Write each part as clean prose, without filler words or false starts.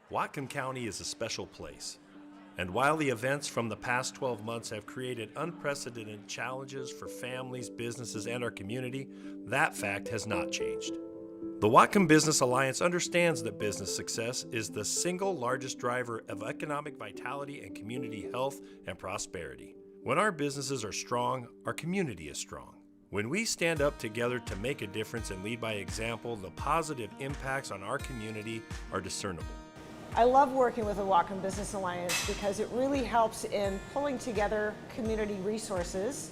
Whatcom County is a special place. And while the events from the past 12 months have created unprecedented challenges for families, businesses, and our community, that fact has not changed. The Whatcom Business Alliance understands that business success is the single largest driver of economic vitality and community health and prosperity. When our businesses are strong, our community is strong. When we stand up together to make a difference and lead by example, the positive impacts on our community are discernible. I love working with the Whatcom Business Alliance because it really helps in pulling together community resources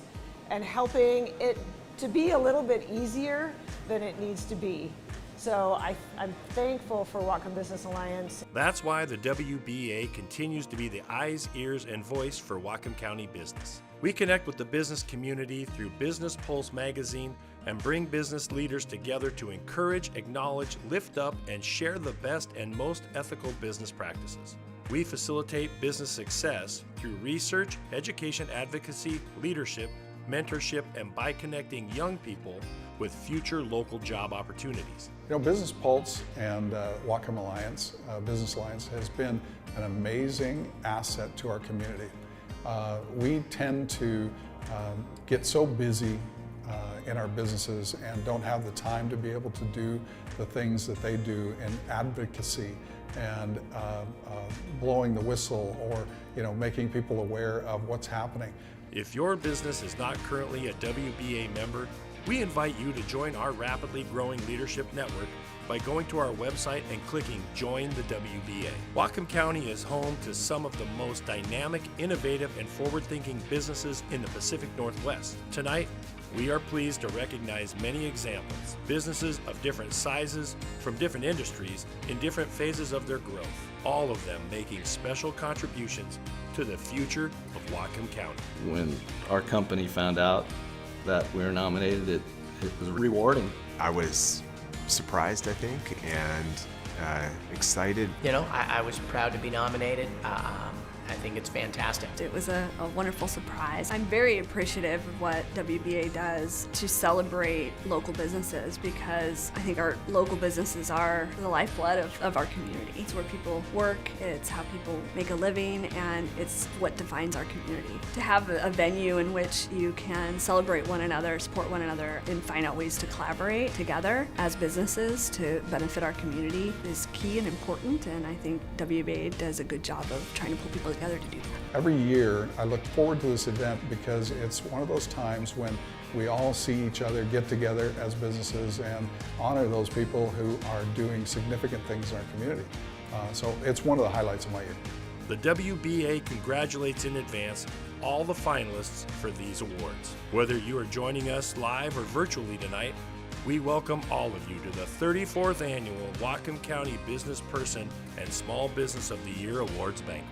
and helping it to be a little bit easier than it needs to be. So I'm thankful for Whatcom Business Alliance. That's why the WBA continues to be the eyes, ears, and voice for Whatcom County business. We connect with the business community through Business Pulse magazine and bring business leaders together to encourage, acknowledge, lift up, and share the best and most ethical business practices. We facilitate business success through research, education, advocacy, leadership, mentorship, and by connecting young people with future local job opportunities. You know, Business Pulse and Whatcom Alliance, Business Alliance, has been an amazing asset to our community. We tend to get so busy in our businesses and don't have the time to be able to do the things that they do in advocacy and blowing the whistle or making people aware of what's happening. If your business is not currently a WBA member, we invite you to join our rapidly growing leadership network by going to our website and clicking Join the WBA. Whatcom County is home to some of the most dynamic, innovative, and forward-thinking businesses in the Pacific Northwest. Tonight, we are pleased to recognize many examples, businesses of different sizes, from different industries, in different phases of their growth, all of them making special contributions to the future of Whatcom County. When our company found out that we were nominated, it was rewarding. I was surprised, I think, and excited. You know, I was proud to be nominated. I think it's fantastic. It was a wonderful surprise. I'm very appreciative of what WBA does to celebrate local businesses because I think our local businesses are the lifeblood of our community. It's where people work, it's how people make a living, and it's what defines our community. To have a venue in which you can celebrate one another, support one another, and find out ways to collaborate together as businesses to benefit our community is key and important, and I think WBA does a good job of trying to pull people together to do that. Every year I look forward to this event because it's one of those times when we all see each other get together as businesses and honor those people who are doing significant things in our community. So it's one of the highlights of my year. The WBA congratulates in advance all the finalists for these awards. Whether you are joining us live or virtually tonight, we welcome all of you to the 34th Annual Whatcom County Business Person and Small Business of the Year Awards Banquet.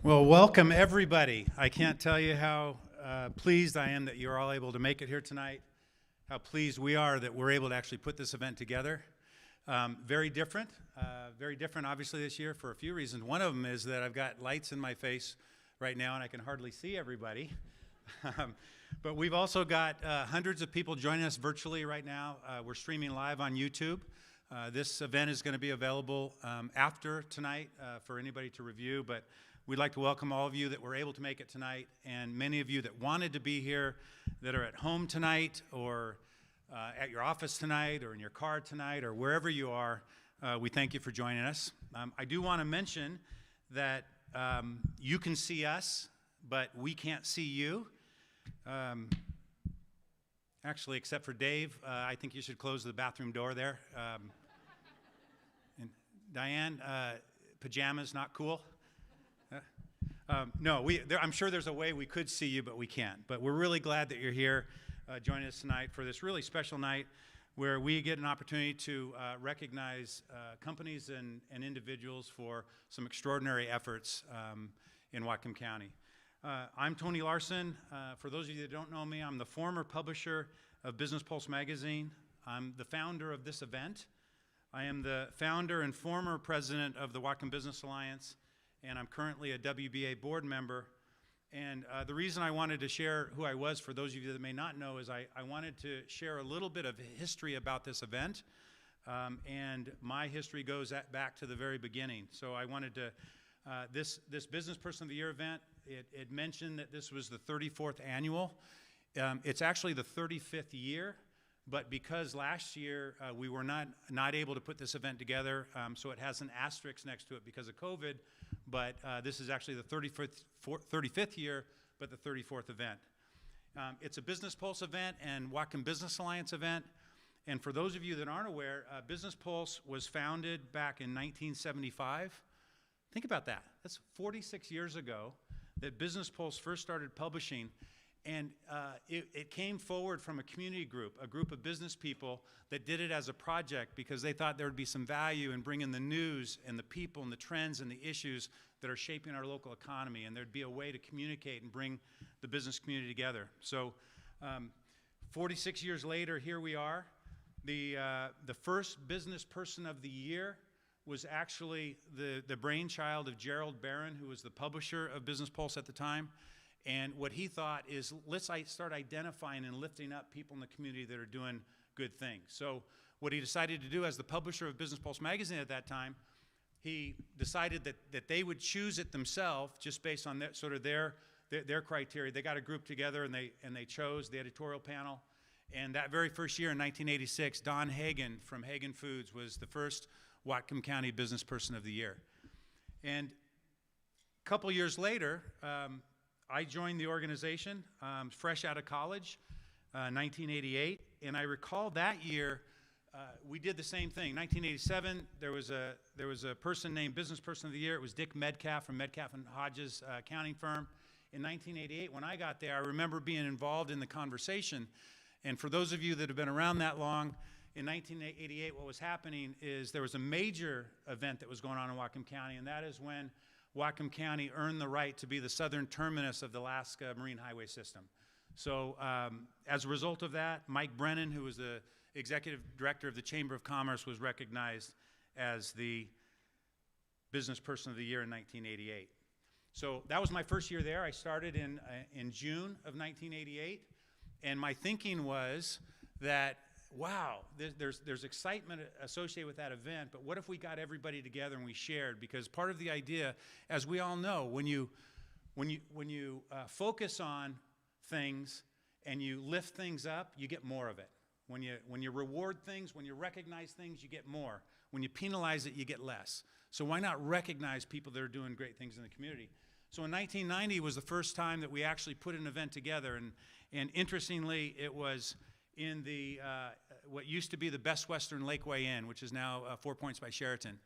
Well, welcome everybody. I can't tell you how pleased I am that you're all able to make it here tonight, how pleased we are that we're able to actually put this event together. Very different obviously this year for a few reasons. One of them is that I've got lights in my face right now and I can hardly see everybody. But we've also got hundreds of people joining us virtually right now. We're streaming live on YouTube. This event is going to be available after tonight for anybody to review, but we'd like to welcome all of you that were able to make it tonight, and many of you that wanted to be here, that are at home tonight, or at your office tonight, or in your car tonight, or wherever you are. We thank you for joining us. I do want to mention that you can see us, but we can't see you. Actually, except for Dave, I think you should close the bathroom door there. And Diane, pajamas not cool? No, I'm sure there's a way we could see you, but we can't. But we're really glad that you're here joining us tonight for this really special night where we get an opportunity to recognize companies and individuals for some extraordinary efforts in Whatcom County. I'm Tony Larson. For those of you that don't know me, I'm the former publisher of Business Pulse magazine. I'm the founder of this event. I am the founder and former president of the Whatcom Business Alliance, and I'm currently a WBA board member. And the reason I wanted to share who I was, for those of you that may not know, is I wanted to share a little bit of history about this event. And my history goes back to the very beginning. So I wanted to, this Business Person of the Year event, it mentioned that this was the 34th annual. It's actually the 35th year, but because last year we were not able to put this event together, so it has an asterisk next to it because of COVID, but this is actually the 35th year, but the 34th event. It's a Business Pulse event and Whatcom Business Alliance event. And for those of you that aren't aware, Business Pulse was founded back in 1975. Think about that. That's 46 years ago that Business Pulse first started publishing. And it came forward from a community group, a group of business people that did it as a project because they thought there would be some value in bringing the news and the people and the trends and the issues that are shaping our local economy, and there'd be a way to communicate and bring the business community together. So 46 years later, here we are. The first Business Person of the Year was actually the brainchild of Gerald Barron, who was the publisher of Business Pulse at the time. And what he thought is, let's start identifying and lifting up people in the community that are doing good things. So what he decided to do as the publisher of Business Pulse magazine at that time, he decided that they would choose it themselves just based on their criteria. They got a group together and they chose the editorial panel. And that very first year in 1986, Don Hagen from Hagen Foods was the first Whatcom County Business Person of the Year. And a couple years later, I joined the organization fresh out of college, 1988, and I recall that year we did the same thing. 1987, there was a person named Business Person of the Year. It was Dick Metcalf from Metcalf and Hodges accounting firm. In 1988, when I got there, I remember being involved in the conversation. And for those of you that have been around that long, in 1988, what was happening is there was a major event that was going on in Whatcom County, and that is when Whatcom County earned the right to be the southern terminus of the Alaska Marine Highway System. So as a result of that, Mike Brennan, who was the executive director of the Chamber of Commerce, was recognized as the Business Person of the Year in 1988. So that was my first year there. I started in June of 1988, and my thinking was that, wow, there's excitement associated with that event, but what if we got everybody together and we shared? Because part of the idea, as we all know, when you focus on things and you lift things up, you get more of it. When you reward things, when you recognize things, you get more. When you penalize it, you get less. So why not recognize people that are doing great things in the community? So in 1990 was the first time that we actually put an event together, and interestingly, it was in the what used to be the Best Western Lakeway Inn, which is now 4 Points by Sheraton.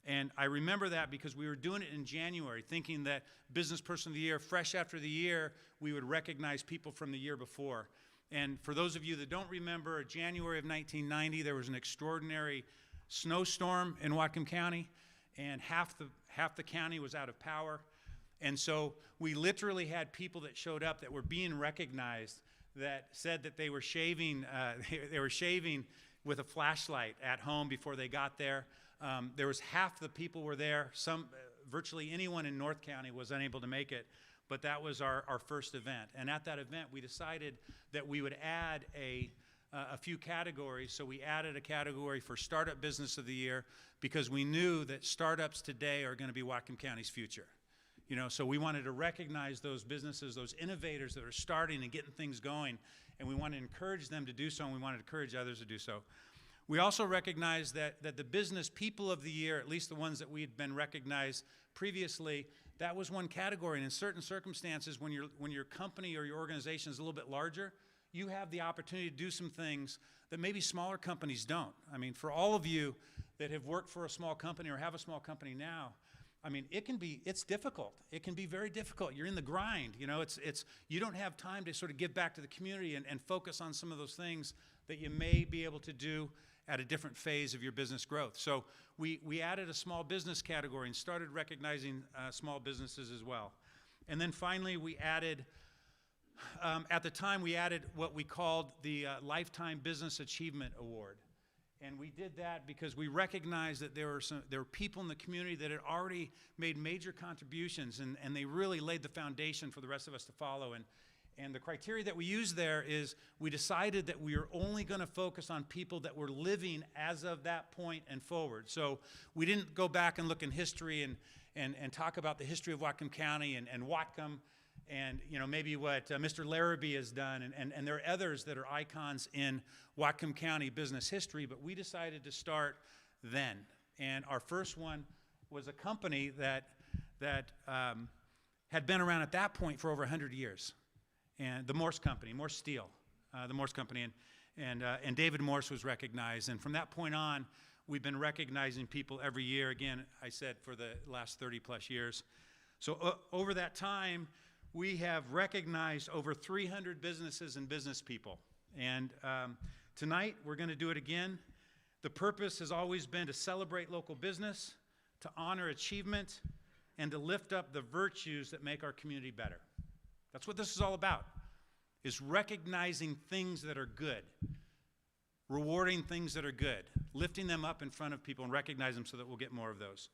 And I remember that because we were doing it in January, thinking that Business Person of the Year, fresh after the year, we would recognize people from the year before. And for those of you that don't remember, January of 1990, there was an extraordinary snowstorm in Whatcom County, and half the county was out of power. And so we literally had people that showed up that were being recognized that said that they were shaving with a flashlight at home before they got there. There was half the people were there. Virtually anyone in North County was unable to make it, but that was our first event. And at that event, we decided that we would add a few categories. So we added a category for Startup Business of the Year because we knew that startups today are going to be Whatcom County's future. You know, so we wanted to recognize those businesses, those innovators that are starting and getting things going, and we wanted to encourage them to do so, and we wanted to encourage others to do so. We also recognized that the Business People of the Year, at least the ones that we had been recognized previously, that was one category. And in certain circumstances, when your company or your organization is a little bit larger, you have the opportunity to do some things that maybe smaller companies don't. I mean, for all of you that have worked for a small company or have a small company now, I mean, it's difficult. It can be very difficult. You're in the grind, you know, you don't have time to sort of give back to the community and focus on some of those things that you may be able to do at a different phase of your business growth. So we added a small business category and started recognizing small businesses as well. And then finally, we added, at the time, we added what we called the Lifetime Business Achievement Award. And we did that because we recognized that there were people in the community that had already made major contributions, and they really laid the foundation for the rest of us to follow. And the criteria that we used there is we decided that we were only going to focus on people that were living as of that point and forward. So we didn't go back and look in history and talk about the history of Whatcom County and Whatcom and maybe what Mr. Larrabee has done. And there are others that are icons in Whatcom County business history, but we decided to start then. And our first one was a company that had been around at that point for over 100 years. And the Morse Company, Morse Steel, the Morse Company, and David Morse was recognized. And from that point on, we've been recognizing people every year. Again, I said for the last 30 plus years. So over that time, we have recognized over 300 businesses and business people. And tonight, we're going to do it again. The purpose has always been to celebrate local business, to honor achievement, and to lift up the virtues that make our community better. That's what this is all about, is recognizing things that are good, rewarding things that are good, lifting them up in front of people and recognize them so that we'll get more of those.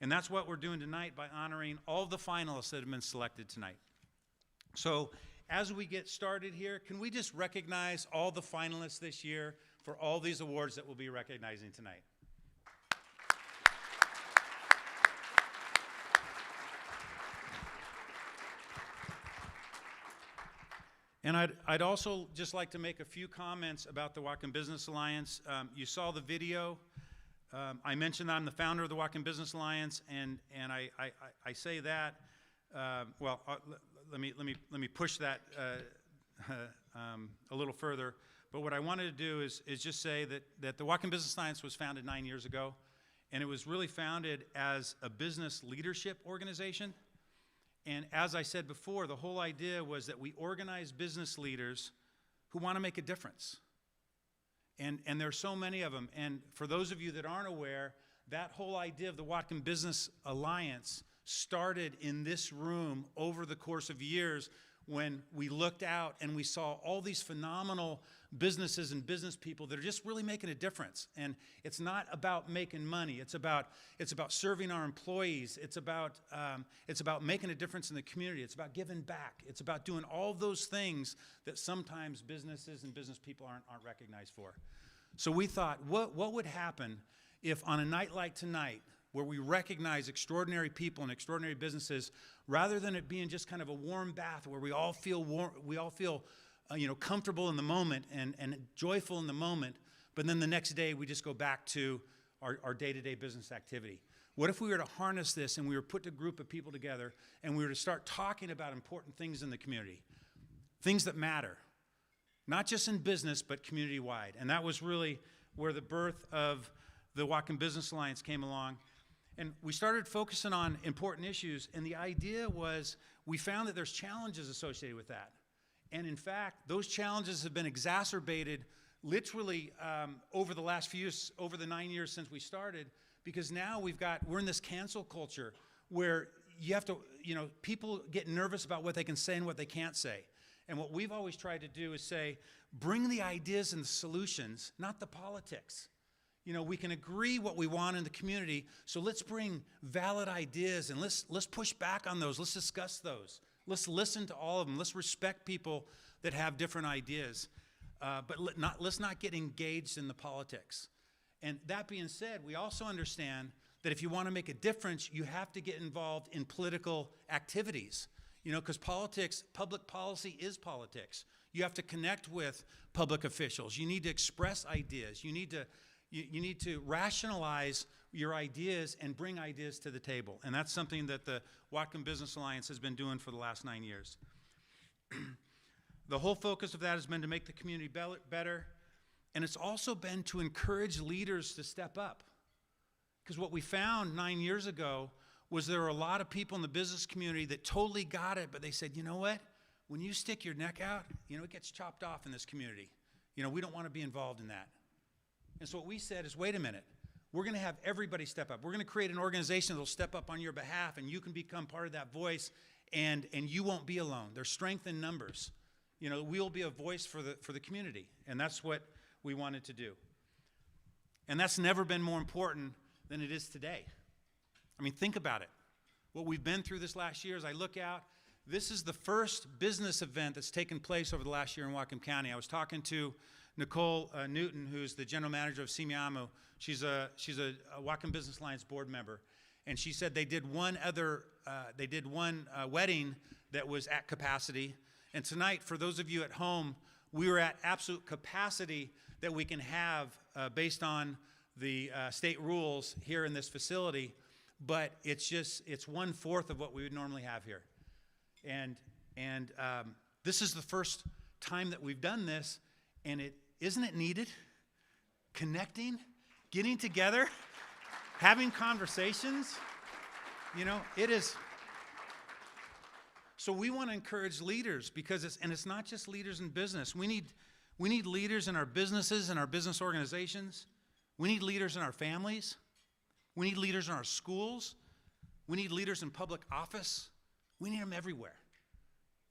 And that's what we're doing tonight by honoring all the finalists that have been selected tonight. So as we get started here, can we just recognize all the finalists this year for all these awards that we'll be recognizing tonight? And I'd also just like to make a few comments about the Whatcom Business Alliance. You saw the video. I mentioned I'm the founder of the Whatcom Business Alliance, and I say that. Let me push that a little further. But what I wanted to do is just say that the Whatcom Business Alliance was founded 9 years ago, and it was really founded as a business leadership organization. And as I said before, the whole idea was that we organize business leaders who want to make a difference. And there are so many of them. And for those of you that aren't aware, that whole idea of the Whatcom Business Alliance started in this room over the course of years when we looked out and we saw all these phenomenal businesses and business people that are just really making a difference. And it's not about making money. It's about serving our employees. It's about making a difference in the community. It's about giving back. It's about doing all those things that sometimes businesses and business people aren't recognized for. So we thought, what would happen if on a night like tonight, where we recognize extraordinary people and extraordinary businesses, rather than it being just kind of a warm bath where we all feel comfortable in the moment and joyful in the moment, but then the next day we just go back to our day-to-day business activity. What if we were to harness this and we were to put a group of people together and we were to start talking about important things in the community, things that matter, not just in business, but community-wide. And that was really where the birth of the Whatcom Business Alliance came along. And we started focusing on important issues, and the idea was we found that there's challenges associated with that. And in fact, those challenges have been exacerbated literally over the last few years, over the 9 years since we started, because now we're in this cancel culture where you have to, people get nervous about what they can say and what they can't say. And what we've always tried to do is say, bring the ideas and the solutions, not the politics. We can agree what we want in the community, so let's bring valid ideas and let's push back on those. Let's discuss those. Let's listen to all of them. Let's respect people that have different ideas, but let's not get engaged in the politics. And that being said, we also understand that if you want to make a difference, you have to get involved in political activities. Because public policy is politics. You have to connect with public officials. You need to express ideas. You need to rationalize your ideas and bring ideas to the table. And that's something that the Whatcom Business Alliance has been doing for the last 9 years. The whole focus of that has been to make the community better. And it's also been to encourage leaders to step up. Because what we found 9 years ago was there were a lot of people in the business community that totally got it, but they said, you know what? When you stick your neck out, it gets chopped off in this community. We don't want to be involved in that. And so what we said is, wait a minute, we're going to have everybody step up. We're going to create an organization that will step up on your behalf, and you can become part of that voice, and you won't be alone. There's strength in numbers. We'll be a voice for the community, and that's what we wanted to do. And that's never been more important than it is today. I mean, think about it. What we've been through this last year, as I look out, this is the first business event that's taken place over the last year in Whatcom County. I was talking to Nicole Newton, who's the general manager of Semiahmoo. She's a Whatcom Business Alliance board member. And she said they did one wedding that was at capacity. And tonight, for those of you at home, we were at absolute capacity that we can have based on the state rules here in this facility. But it's 1/4 of what we would normally have here. And this is the first time that we've done this, and isn't it needed? Connecting, getting together, having conversations, it is. So we want to encourage leaders because it's not just leaders in business. We need leaders in our businesses and our business organizations. We need leaders in our families. We need leaders in our schools. We need leaders in public office. We need them everywhere.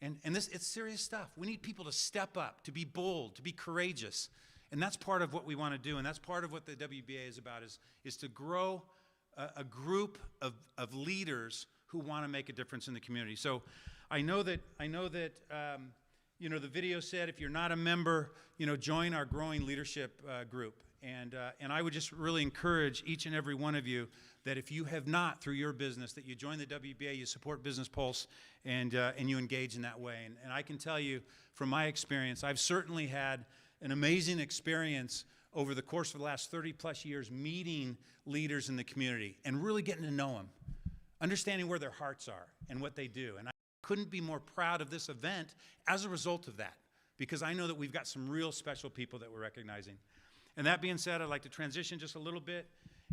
And it's serious stuff. We need people to step up, to be bold, to be courageous. And that's part of what we want to do. And that's part of what the WBA is about, is to grow a group of leaders who want to make a difference in the community. So I know that the video said if you're not a member, join our growing leadership group. And I would just really encourage each and every one of you that if you have not, through your business, that you join the WBA, you support Business Pulse, and you engage in that way. And I can tell you from my experience, I've certainly had an amazing experience over the course of the last 30+ years meeting leaders in the community and really getting to know them, understanding where their hearts are and what they do. And I couldn't be more proud of this event as a result of that, because I know that we've got some real special people that we're recognizing. And that being said, I'd like to transition just a little bit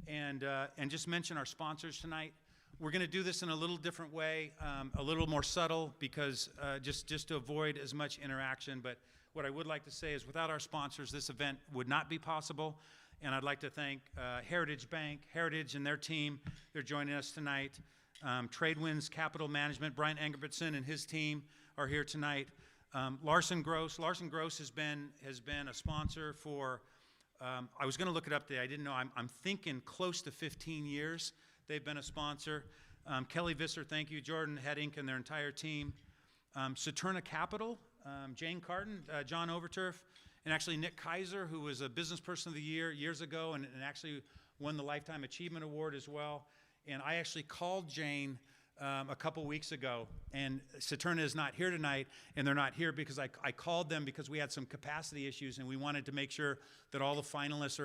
and just mention our sponsors tonight. We're going to do this in a little different way, a little more subtle, because just to avoid as much interaction. But what I would like to say is without our sponsors, this event would not be possible. And I'd like to thank Heritage Bank, Heritage and their team. They're joining us tonight. Tradewinds Capital Management, Brian Engerbertson and his team are here tonight. Larson Gross. Larson Gross has been a sponsor for, I was going to look it up today. I didn't know. I'm thinking close to 15 years they've been a sponsor. Kelly Visser, thank you. Jordan Headink and their entire team. Saturna Capital, Jane Carton, John Overturf, and actually Nick Kaiser, who was a Business Person of the Year years ago and actually won the Lifetime Achievement Award as well. And I actually called Jane a couple weeks ago, and Saturna is not here tonight, and they're not here because I called them because we had some capacity issues, and we wanted to make sure that all the finalists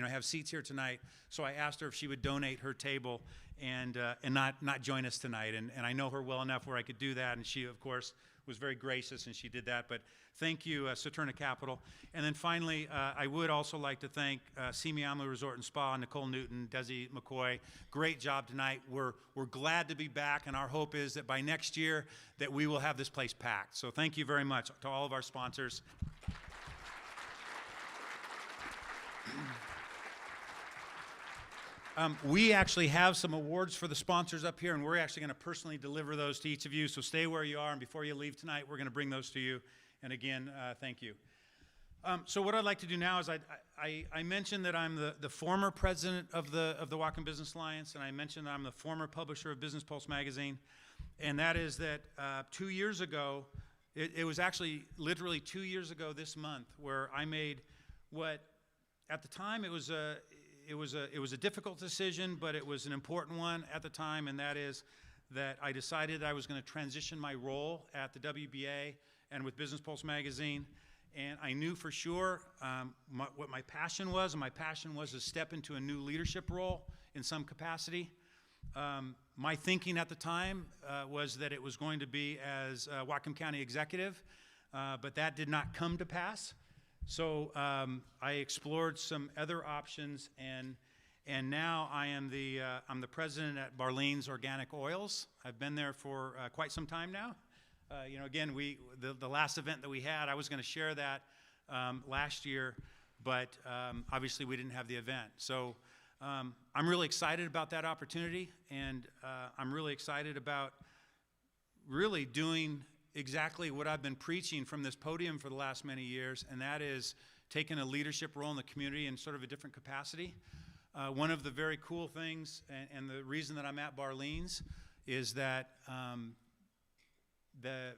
have seats here tonight. So I asked her if she would donate her table and not join us tonight. And I know her well enough where I could do that, and she, of course, was very gracious, and she did that. But thank you, Saturna Capital. And then finally, I would also like to thank Semiahmoo Resort-Golf-Spa, Nicole Newton, Desi McCoy. Great job tonight. We're glad to be back, and our hope is that by next year that we will have this place packed. So thank you very much to all of our sponsors. We actually have some awards for the sponsors up here, and we're actually going to personally deliver those to each of you. So stay where you are, and before you leave tonight, we're going to bring those to you. And again, thank you. So what I'd like to do now is I mentioned that I'm the former president of the Whatcom Business Alliance, and I mentioned that I'm the former publisher of Business Pulse magazine. And that is that 2 years ago, it was actually literally 2 years ago this month, where I made what at the time it was a difficult decision, but it was an important one at the time, and that is that I decided I was going to transition my role at the WBA and with Business Pulse magazine. And I knew for sure what my passion was, and my passion was to step into a new leadership role in some capacity. My thinking at the time was that it was going to be as Whatcom County executive, but that did not come to pass. So I explored some other options, and now I am I'm the president at Barlean's Organic Oils. I've been there for quite some time now. Again, the last event that we had, I was going to share that last year, but obviously we didn't have the event. So I'm really excited about that opportunity, and I'm really excited about really doing exactly what I've been preaching from this podium for the last many years, and that is taken a leadership role in the community in sort of a different capacity. One of the very cool things, and the reason that I'm at Barlean's, is that the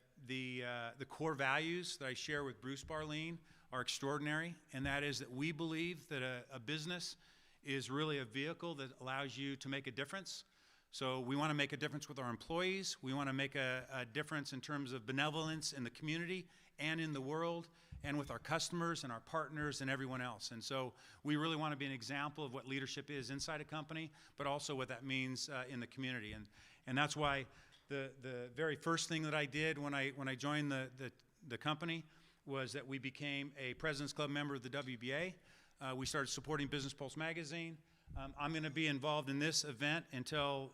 core values that I share with Bruce Barlean are extraordinary, and that is that we believe that a business is really a vehicle that allows you to make a difference. So we want to make a difference with our employees. We want to make a difference in terms of benevolence in the community and in the world, and with our customers and our partners and everyone else. And so we really want to be an example of what leadership is inside a company, but also what that means in the community. And that's why the very first thing that I did when I joined the company was that we became a President's Club member of the WBA. We started supporting Business Pulse magazine. I'm going to be involved in this event until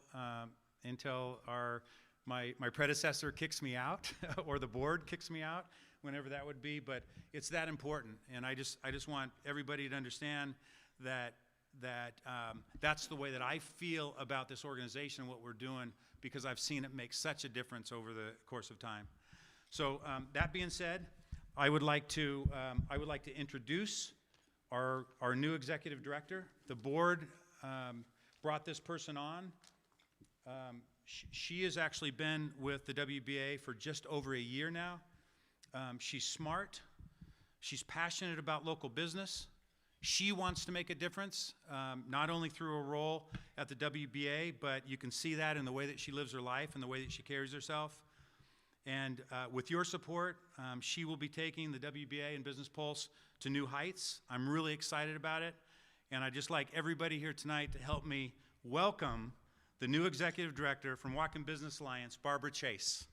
my predecessor kicks me out or the board kicks me out, whenever that would be. But it's that important, and I just want everybody to understand that that's the way that I feel about this organization and what we're doing, because I've seen it make such a difference over the course of time. So that being said, I would like to introduce our new executive director. The board brought this person on. She has actually been with the WBA for just over a year now. She's smart. She's passionate about local business. She wants to make a difference, not only through a role at the WBA, but you can see that in the way that she lives her life and the way that she carries herself. And with your support, she will be taking the WBA and Business Pulse to new heights. I'm really excited about it. And I'd just like everybody here tonight to help me welcome the new executive director from Whatcom Business Alliance, Barbara Chase.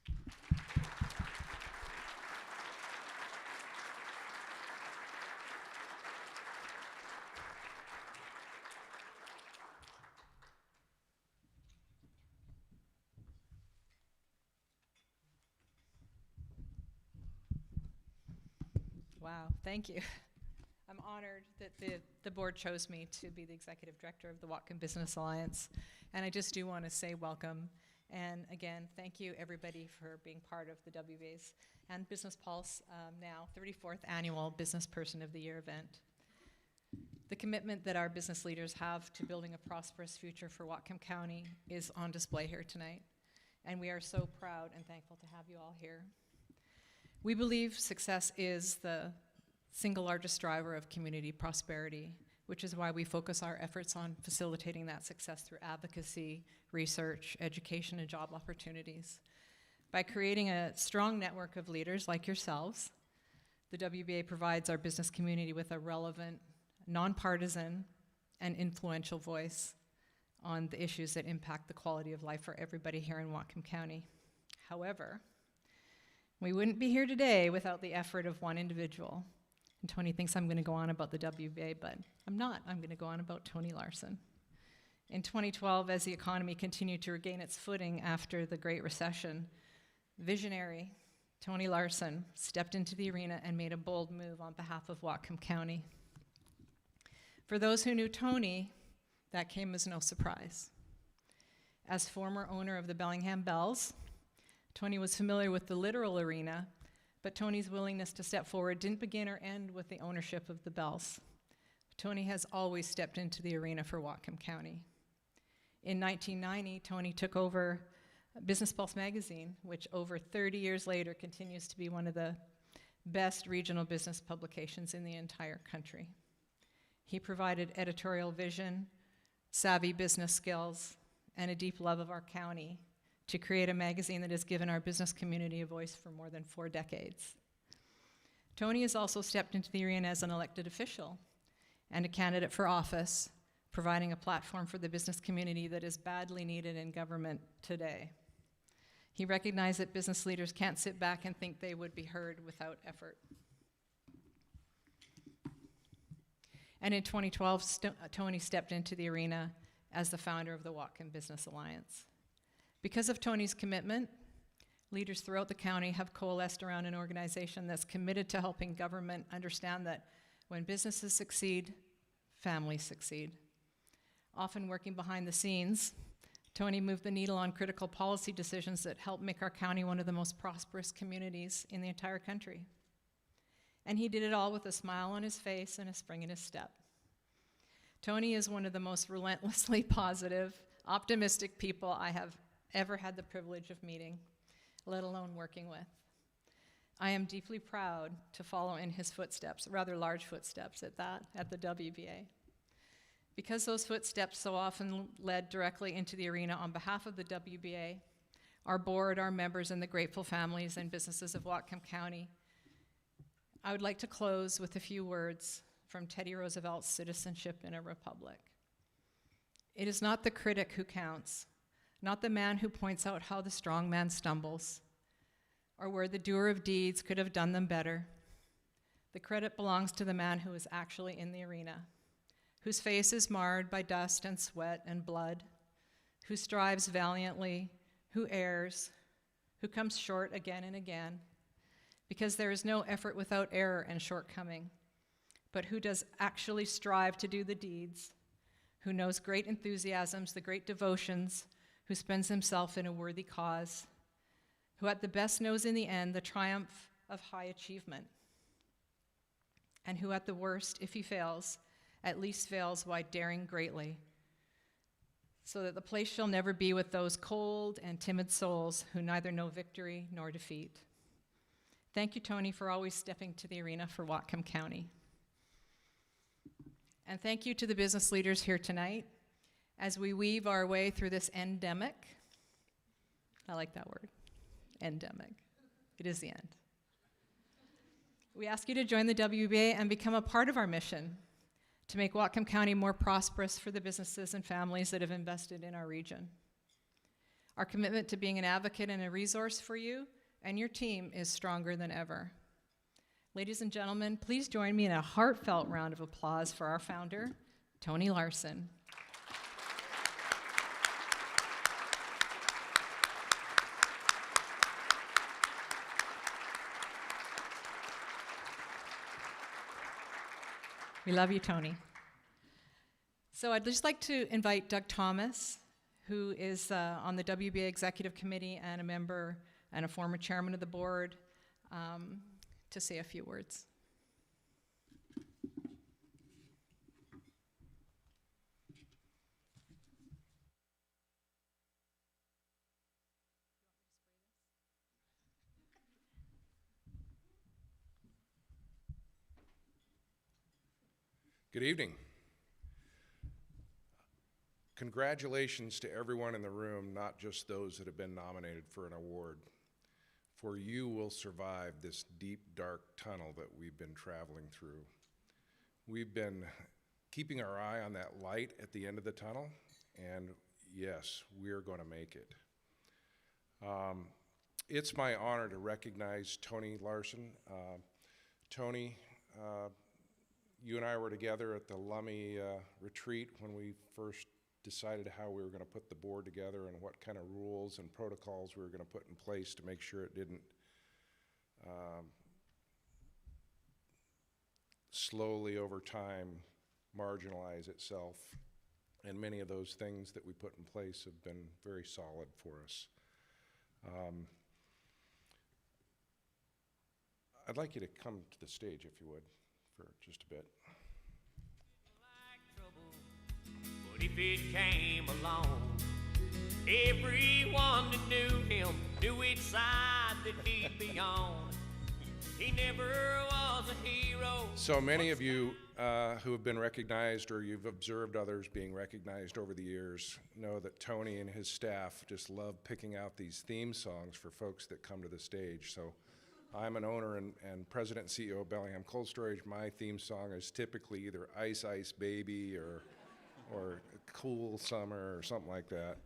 Wow, thank you. I'm honored that the board chose me to be the executive director of the Whatcom Business Alliance. And I just do want to say welcome. And again, thank you everybody for being part of the WBA's and Business Pulse, now 34th annual Business Person of the Year event. The commitment that our business leaders have to building a prosperous future for Whatcom County is on display here tonight. And we are so proud and thankful to have you all here. We believe success is the single largest driver of community prosperity, which is why we focus our efforts on facilitating that success through advocacy, research, education, and job opportunities. By creating a strong network of leaders like yourselves, the WBA provides our business community with a relevant, nonpartisan, and influential voice on the issues that impact the quality of life for everybody here in Whatcom County. However, we wouldn't be here today without the effort of one individual. And Tony thinks I'm going to go on about the WBA, but I'm not. I'm going to go on about Tony Larson. In 2012, as the economy continued to regain its footing after the Great Recession, visionary Tony Larson stepped into the arena and made a bold move on behalf of Whatcom County. For those who knew Tony, that came as no surprise. As former owner of the Bellingham Bells, Tony was familiar with the literal arena, but Tony's willingness to step forward didn't begin or end with the ownership of the Bells. Tony has always stepped into the arena for Whatcom County. In 1990, Tony took over Business Pulse magazine, which over 30 years later continues to be one of the best regional business publications in the entire country. He provided editorial vision, savvy business skills, and a deep love of our county to create a magazine that has given our business community a voice for more than 4 decades. Tony has also stepped into the arena as an elected official and a candidate for office, providing a platform for the business community that is badly needed in government today. He recognized that business leaders can't sit back and think they would be heard without effort. And in 2012, Tony stepped into the arena as the founder of the Whatcom Business Alliance. Because of Tony's commitment, leaders throughout the county have coalesced around an organization that's committed to helping government understand that when businesses succeed, families succeed. Often working behind the scenes, Tony moved the needle on critical policy decisions that help make our county one of the most prosperous communities in the entire country. And he did it all with a smile on his face and a spring in his step. Tony is one of the most relentlessly positive, optimistic people I have ever had the privilege of meeting, let alone working with. I am deeply proud to follow in his footsteps, rather large footsteps at that, at the WBA. Because those footsteps so often led directly into the arena on behalf of the WBA, our board, our members, and the grateful families and businesses of Whatcom County, I would like to close with a few words from Teddy Roosevelt's Citizenship in a Republic. It is not the critic who counts, not the man who points out how the strong man stumbles, or where the doer of deeds could have done them better. The credit belongs to the man who is actually in the arena, whose face is marred by dust and sweat and blood, who strives valiantly, who errs, who comes short again and again, because there is no effort without error and shortcoming, but who does actually strive to do the deeds, who knows great enthusiasms, the great devotions, who spends himself in a worthy cause, who at the best knows in the end the triumph of high achievement, and who at the worst, if he fails, at least fails while daring greatly, so that the place shall never be with those cold and timid souls who neither know victory nor defeat. Thank you, Tony, for always stepping to the arena for Whatcom County. And thank you to the business leaders here tonight as we weave our way through this endemic. I like that word, endemic. It is the end. We ask you to join the WBA and become a part of our mission to make Whatcom County more prosperous for the businesses and families that have invested in our region. Our commitment to being an advocate and a resource for you and your team is stronger than ever. Ladies and gentlemen, please join me in a heartfelt round of applause for our founder, Tony Larson. We love you, Tony. So I'd just like to invite Doug Thomas, who is on the WBA Executive Committee and a member and a former chairman of the board, to say a few words. Good evening. Congratulations to everyone in the room, not just those that have been nominated for an award, for you will survive this deep, dark tunnel that we've been traveling through. We've been keeping our eye on that light at the end of the tunnel, and yes, we're going to make it. It's my honor to recognize Tony Larson. Tony, you and I were together at the Lummi retreat when we first decided how we were going to put the board together and what kind of rules and protocols we were going to put in place to make sure it didn't slowly over time marginalize itself. And many of those things that we put in place have been very solid for us. I'd like you to come to the stage, if you would, for just a bit. But if it came along, everyone that knew him knew which side that he'd be on. He never was a hero. So many of you who have been recognized, or you've observed others being recognized over the years, know that Tony and his staff just love picking out these theme songs for folks that come to the stage. So I'm an owner and president and CEO of Bellingham Cold Storage. My theme song is typically either Ice Ice Baby or Cool Summer or something like that.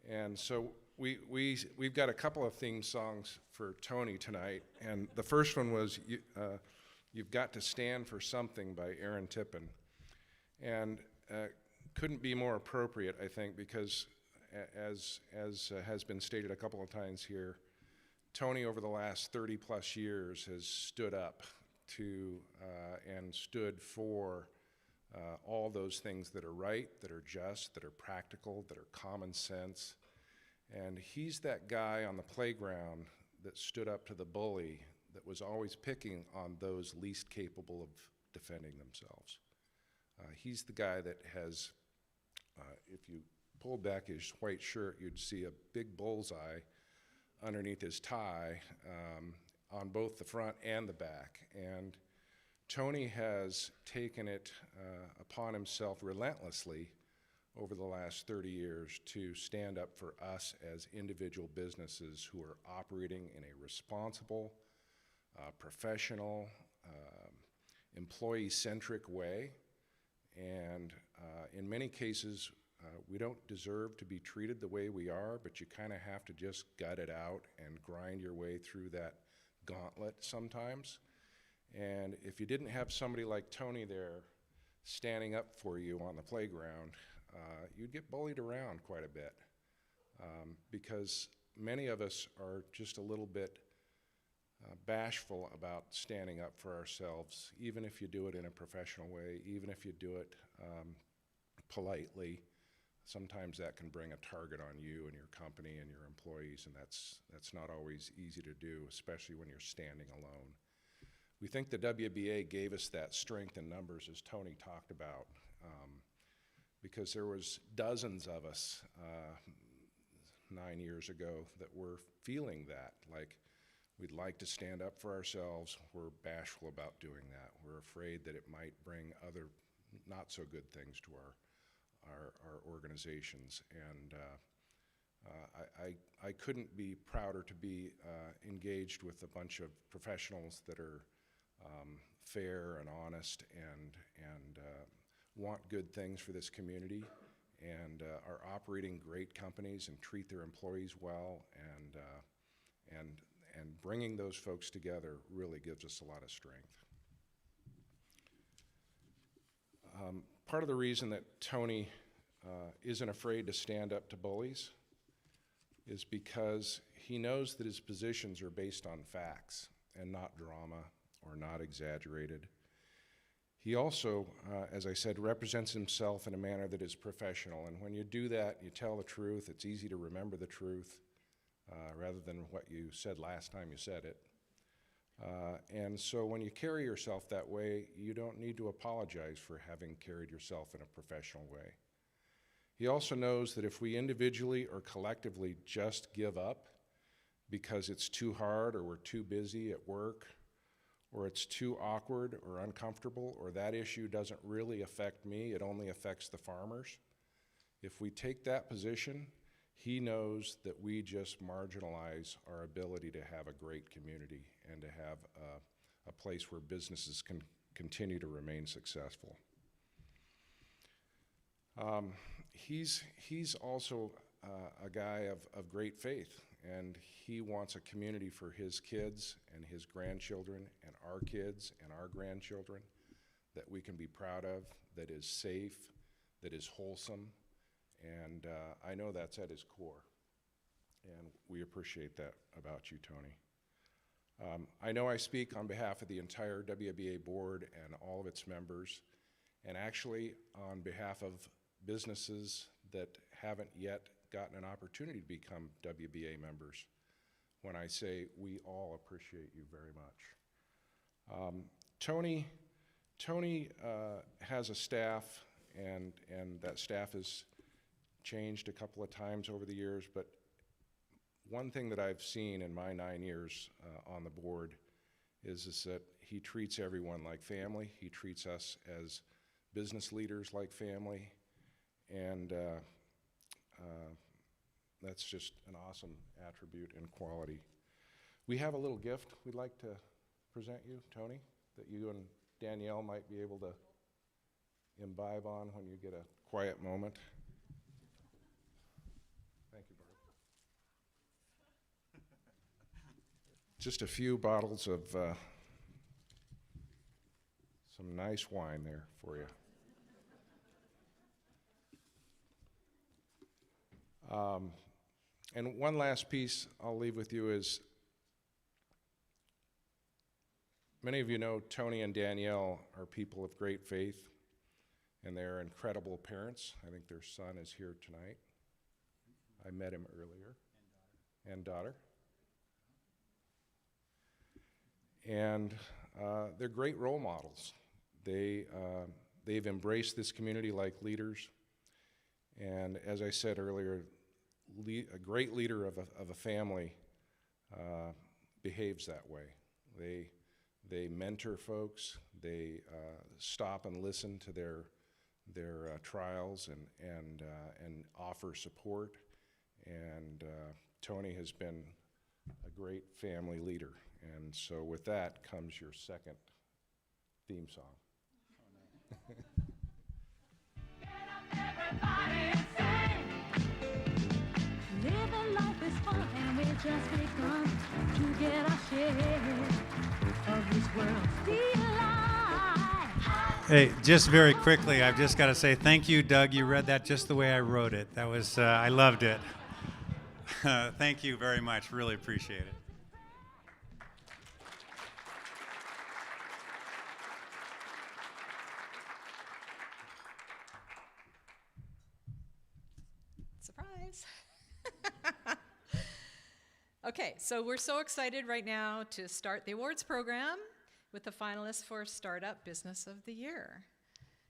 And so we've got a couple of theme songs for Tony tonight. And the first one was You've Got to Stand for Something by Aaron Tippin. And couldn't be more appropriate, I think, because as has been stated a couple of times here, Tony, over the last 30 plus years, has stood up to and stood for all those things that are right, that are just, that are practical, that are common sense. And he's that guy on the playground that stood up to the bully that was always picking on those least capable of defending themselves. He's the guy that has, if you pulled back his white shirt, you'd see a big bullseye underneath his tie on both the front and the back. And Tony has taken it upon himself relentlessly over the last 30 years to stand up for us as individual businesses who are operating in a responsible, professional, employee-centric way. And in many cases, we don't deserve to be treated the way we are, but you kind of have to just gut it out and grind your way through that gauntlet sometimes. And if you didn't have somebody like Tony there standing up for you on the playground, you'd get bullied around quite a bit, because many of us are just a little bit bashful about standing up for ourselves, even if you do it in a professional way, even if you do it politely. Sometimes that can bring a target on you and your company and your employees, and that's not always easy to do, especially when you're standing alone. We think the WBA gave us that strength in numbers, as Tony talked about, because there was dozens of us 9 years ago that were feeling that, like we'd like to stand up for ourselves, we're bashful about doing that, we're afraid that it might bring other not so good things to our organizations. And I couldn't be prouder to be engaged with a bunch of professionals that are fair and honest and want good things for this community, and are operating great companies and treat their employees well, and bringing those folks together really gives us a lot of strength. Part of the reason that Tony isn't afraid to stand up to bullies is because he knows that his positions are based on facts and not drama or not exaggerated. He also, as I said, represents himself in a manner that is professional, and when you do that, you tell the truth, it's easy to remember the truth rather than what you said last time you said it. And so when you carry yourself that way, you don't need to apologize for having carried yourself in a professional way. He also knows that if we individually or collectively just give up because it's too hard or we're too busy at work or it's too awkward or uncomfortable or that issue doesn't really affect me, it only affects the farmers, if we take that position, he knows that we just marginalize our ability to have a great community and to have a place where businesses can continue to remain successful. He's also a guy of great faith, and he wants a community for his kids and his grandchildren and our kids and our grandchildren that we can be proud of, that is safe, that is wholesome, and I know that's at his core, and we appreciate that about you, Tony. I know I speak on behalf of the entire WBA board and all of its members, and actually on behalf of businesses that haven't yet gotten an opportunity to become WBA members when I say we all appreciate you very much. Tony has a staff, and that staff has changed a couple of times over the years, but one thing that I've seen in my 9 years on the board is that he treats everyone like family. He treats us as business leaders like family, and that's just an awesome attribute and quality. We have a little gift we'd like to present you, Tony, that you and Danielle might be able to imbibe on when you get a quiet moment. Thank you, Barb. Just a few bottles of some nice wine there for you. And one last piece I'll leave with you is, many of you know Tony and Danielle are people of great faith, and they're incredible parents. I think their son is here tonight. I met him earlier. And daughter. and they're great role models. They've embraced this community like leaders, and as I said earlier, a great leader of a family behaves that way. They mentor folks. They stop and listen to their trials and offer support. And Tony has been a great family leader. And so with that comes your second theme song. Get up, everybody, and sing. Living life is fun, and we've just begun to get our share of this world's delight. Hey, just very quickly, I've just got to say thank you, Doug. You read that just the way I wrote it. That was, I loved it. Thank you very much. Really appreciate it. Surprise. Okay, so we're so excited right now to start the awards program with the finalists for Startup Business of the Year.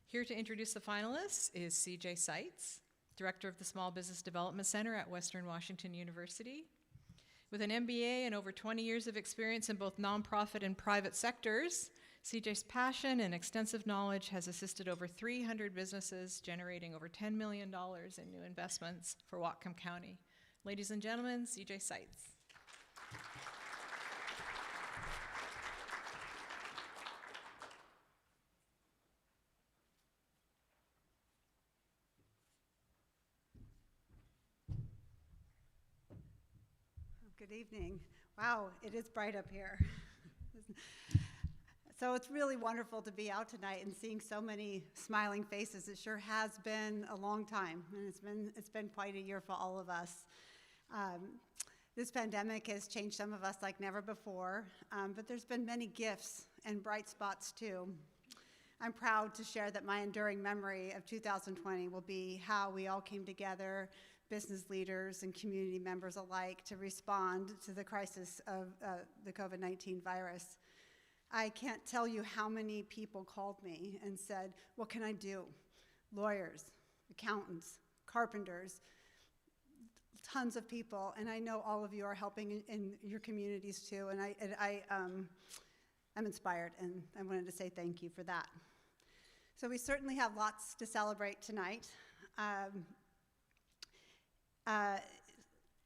Here to introduce the finalists is CJ Seitz, Director of the Small Business Development Center at Western Washington University. With an MBA and over 20 years of experience in both nonprofit and private sectors, CJ's passion and extensive knowledge has assisted over 300 businesses, generating over $10 million in new investments for Whatcom County. Ladies and gentlemen, CJ Seitz. Good evening. Wow, it is bright up here. So it's really wonderful to be out tonight and seeing so many smiling faces. It sure has been a long time, and it's been quite a year for all of us. This pandemic has changed some of us like never before, but there's been many gifts and bright spots too. I'm proud to share that my enduring memory of 2020 will be how we all came together, business leaders and community members alike, to respond to the crisis of the COVID-19 virus. I can't tell you how many people called me and said, what can I do? Lawyers, accountants, carpenters, tons of people, and I know all of you are helping in your communities too, and I'm inspired, and I wanted to say thank you for that. So we certainly have lots to celebrate tonight.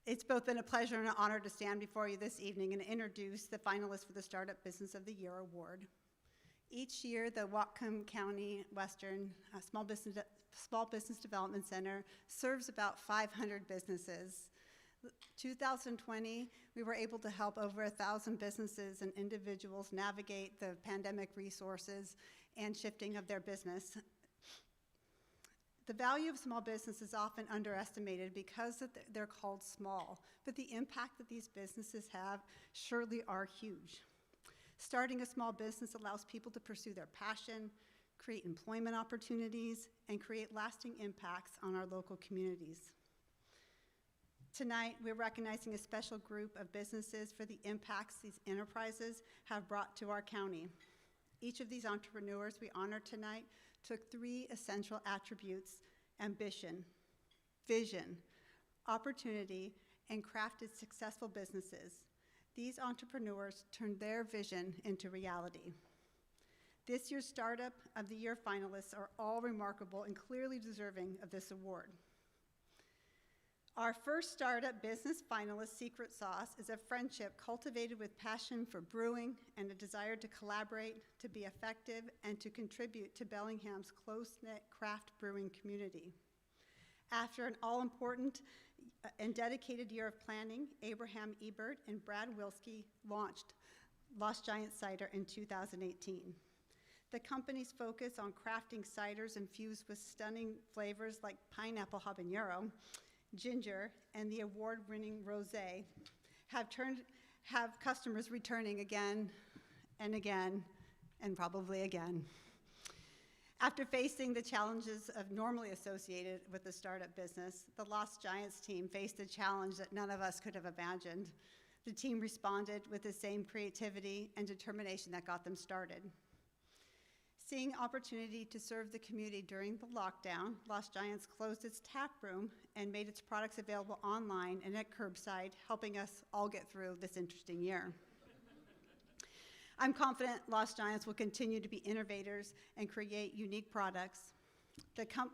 It's both been a pleasure and an honor to stand before you this evening and introduce the finalists for the Startup Business of the Year Award. Each year, the Whatcom County Western Small Business Development Center serves about 500 businesses. 2020, we were able to help over 1,000 businesses and individuals navigate the pandemic resources and shifting of their business. The value of small business is often underestimated because they're called small, but the impact that these businesses have surely are huge. Starting a small business allows people to pursue their passion, create employment opportunities, and create lasting impacts on our local communities. Tonight, we're recognizing a special group of businesses for the impacts these enterprises have brought to our county. Each of these entrepreneurs we honor tonight took 3 essential attributes: ambition, vision, opportunity, and crafted successful businesses. These entrepreneurs turned their vision into reality. This year's Startup of the Year finalists are all remarkable and clearly deserving of this award. Our first Startup Business finalist secret sauce is a friendship cultivated with passion for brewing and a desire to collaborate, to be effective, and to contribute to Bellingham's close-knit craft brewing community. After an all-important and dedicated year of planning, Abraham Ebert and Brad Wilski launched Lost Giant Cider in 2018. The company's focus on crafting ciders infused with stunning flavors like pineapple habanero, ginger, and the award-winning rosé have customers returning again and again and probably again. After facing the challenges of normally associated with the startup business, the Lost Giants team faced a challenge that none of us could have imagined. The team responded with the same creativity and determination that got them started. Seeing opportunity to serve the community during the lockdown, Lost Giants closed its tap room and made its products available online and at curbside, helping us all get through this interesting year. I'm confident Lost Giants will continue to be innovators and create unique products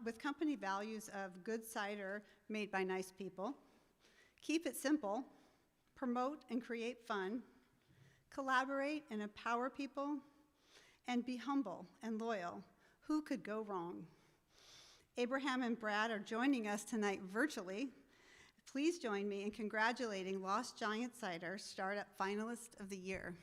with company values of good cider made by nice people, keep it simple, promote and create fun, collaborate and empower people, and be humble and loyal. Who could go wrong? Abraham and Brad are joining us tonight virtually. Please join me in congratulating Lost Giant Cider Startup Finalist of the Year.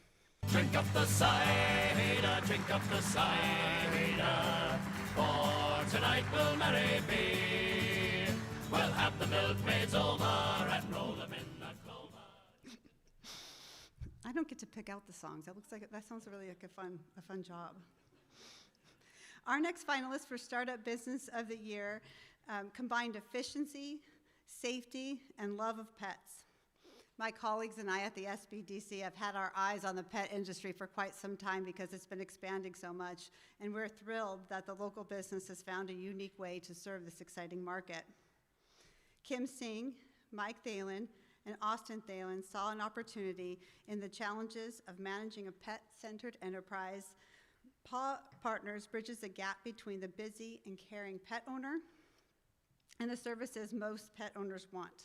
Drink up the cider, drink up the cider, for tonight we'll merry be. We'll have the milkmaids over and roll them in the clover. I don't get to pick out the songs. That sounds really like a fun job. Our next finalist for Startup Business of the Year combined efficiency, safety, and love of pets. My colleagues and I at the SBDC have had our eyes on the pet industry for quite some time because it's been expanding so much, and we're thrilled that the local business has found a unique way to serve this exciting market. Kim Singh, Mike Thalen, and Austin Thalen saw an opportunity in the challenges of managing a pet-centered enterprise. Paw Partners bridges the gap between the busy and caring pet owner and the services most pet owners want.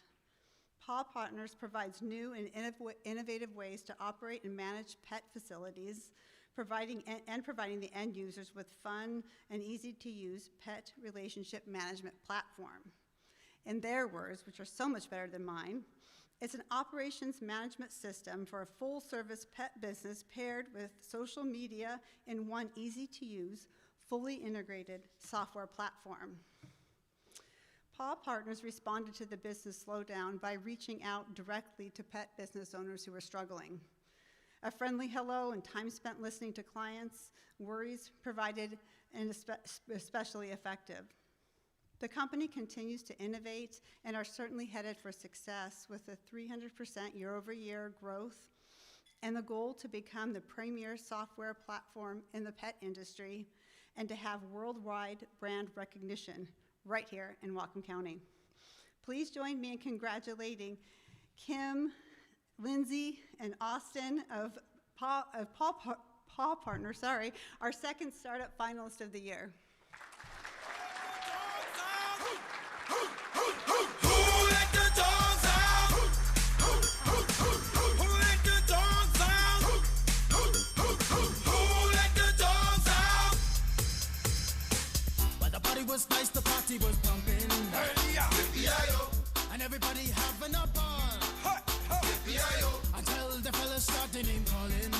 Paw Partners provides new and innovative ways to operate and manage pet facilities, providing the end users with fun and easy-to-use pet relationship management platform. In their words, which are so much better than mine, it's an operations management system for a full-service pet business paired with social media in one easy-to-use, fully integrated software platform. Paw Partners responded to the business slowdown by reaching out directly to pet business owners who were struggling. A friendly hello and time spent listening to clients' worries provided and especially effective. The company continues to innovate and are certainly headed for success with a 300% year-over-year growth and the goal to become the premier software platform in the pet industry and to have worldwide brand recognition right here in Whatcom County. Please join me in congratulating Kim, Lindsay, and Austin of Paw Partners, our second startup finalist of the year. Was nice, the party was pumping. Hey, yeah. And everybody having a ball. Until the fellas started name calling.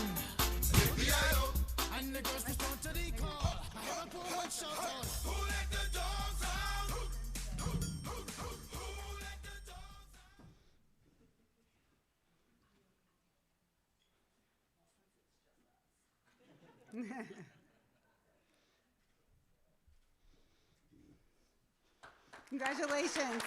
And the girls respond to the call. I have a poor one shout out. Who let the dogs out? Who let the dogs out? Congratulations.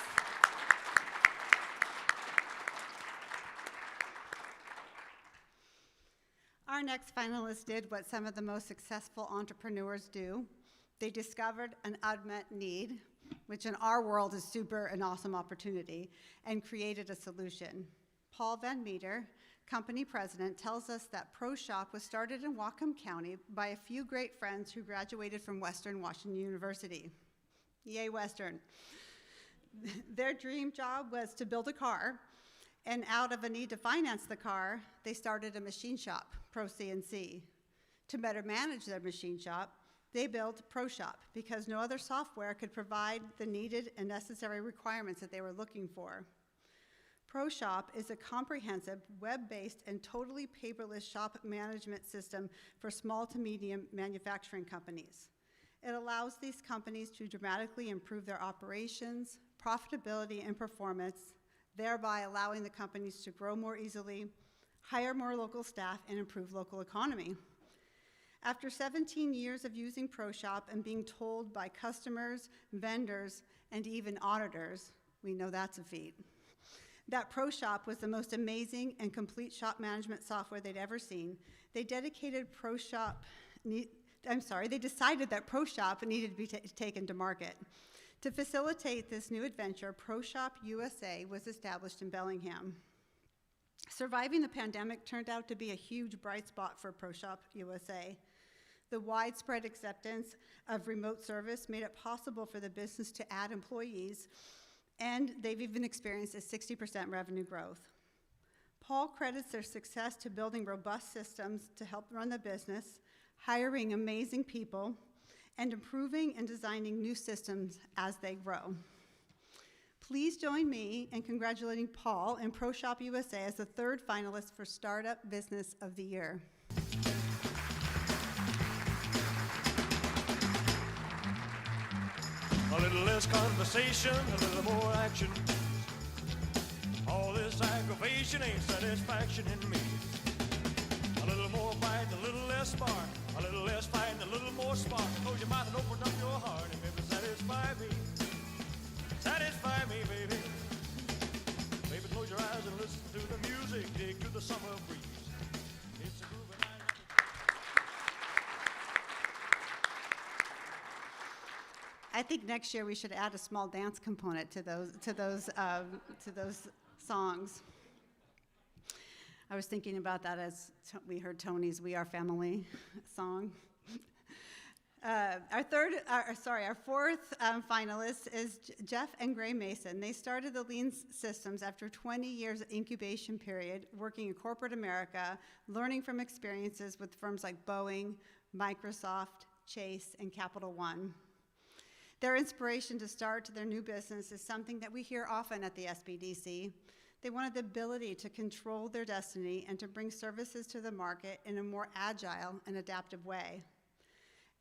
Our next finalist did what some of the most successful entrepreneurs do. They discovered an unmet need, which in our world is super an awesome opportunity, and created a solution. Paul Van Meter, company president, tells us that Pro Shop was started in Whatcom County by a few great friends who graduated from Western Washington University. Yay, Western. Their dream job was to build a car, and out of a need to finance the car, they started a machine shop, Pro CNC. To better manage their machine shop, they built Pro Shop because no other software could provide the needed and necessary requirements that they were looking for. Pro Shop is a comprehensive, web-based, and totally paperless shop management system for small to medium manufacturing companies. It allows these companies to dramatically improve their operations, profitability, and performance, thereby allowing the companies to grow more easily, hire more local staff, and improve local economy. After 17 years of using Pro Shop and being told by customers, vendors, and even auditors, we know that's a feat, that ProShop was the most amazing and complete shop management software they'd ever seen, they decided that ProShop needed to be taken to market. To facilitate this new adventure, ProShop USA was established in Bellingham. Surviving the pandemic turned out to be a huge bright spot for ProShop USA. The widespread acceptance of remote service made it possible for the business to add employees, and they've even experienced a 60% revenue growth. Paul credits their success to building robust systems to help run the business, hiring amazing people, and improving and designing new systems as they grow. Please join me in congratulating Paul and ProShop USA as the third finalist for Startup Business of the Year. A little less conversation, a little more action. All this aggravation ain't satisfaction in me. A little more fight, a little less spark. A little less fight, a little more spark. Close your mouth and open up your heart and maybe satisfy me. Satisfy me, baby. Baby, close your eyes and listen to the music. Dig through the summer breeze. It's a groovy night. I think next year we should add a small dance component to those songs. I was thinking about that as we heard Tony's "We Are Family" song. Our fourth finalist is Jeff and Gray Mason. They started the Lean Systems after 20 years incubation period, working in corporate America, learning from experiences with firms like Boeing, Microsoft, Chase, and Capital One. Their inspiration to start their new business is something that we hear often at the SBDC. They wanted the ability to control their destiny and to bring services to the market in a more agile and adaptive way.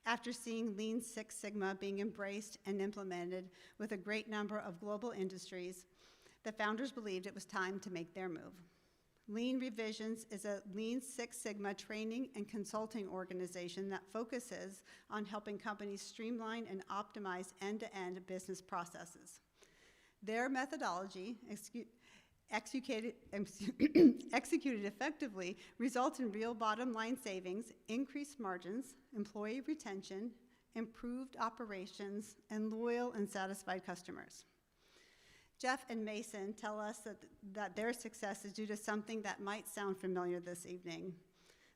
After seeing Lean Six Sigma being embraced and implemented with a great number of global industries, the founders believed it was time to make their move. Lean Revisions is a Lean Six Sigma training and consulting organization that focuses on helping companies streamline and optimize end-to-end business processes. Their methodology, executed effectively, results in real bottom line savings, increased margins, employee retention, improved operations, and loyal and satisfied customers. Jeff and Mason tell us that their success is due to something that might sound familiar this evening.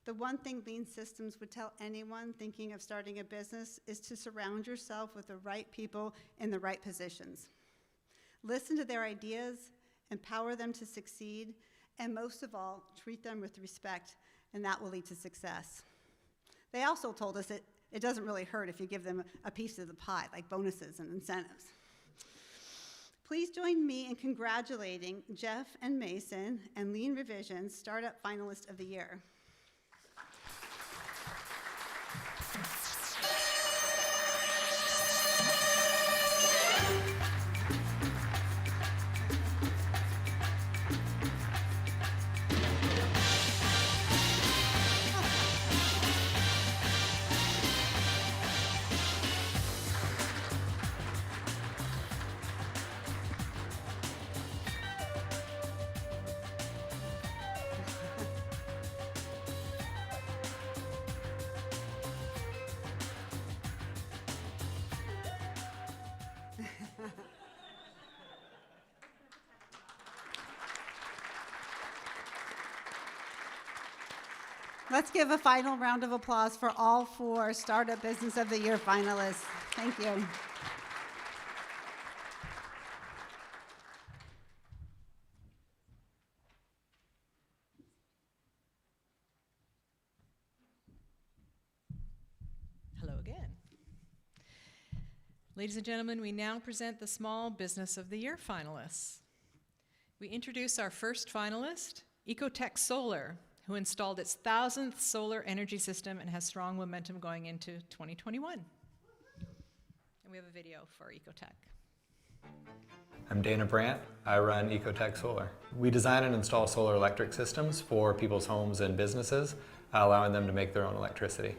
The one thing Lean Systems would tell anyone thinking of starting a business is to surround yourself with the right people in the right positions. Listen to their ideas, empower them to succeed, and most of all, treat them with respect, and that will lead to success. They also told us that it doesn't really hurt if you give them a piece of the pie, like bonuses and incentives. Please join me in congratulating Jeff and Mason and Lean Revisions Startup Finalist of the Year. Let's give a final round of applause for all four Startup Business of the Year finalists. Thank you. Hello again. Ladies and gentlemen, we now present the Small Business of the Year finalists. We introduce our first finalist, Ecotech Solar, who installed its 1,000th solar energy system and has strong momentum going into 2021. And we have a video for Ecotech. I'm Dana Brandt. I run Ecotech Solar. We design and install solar electric systems for people's homes and businesses, allowing them to make their own electricity.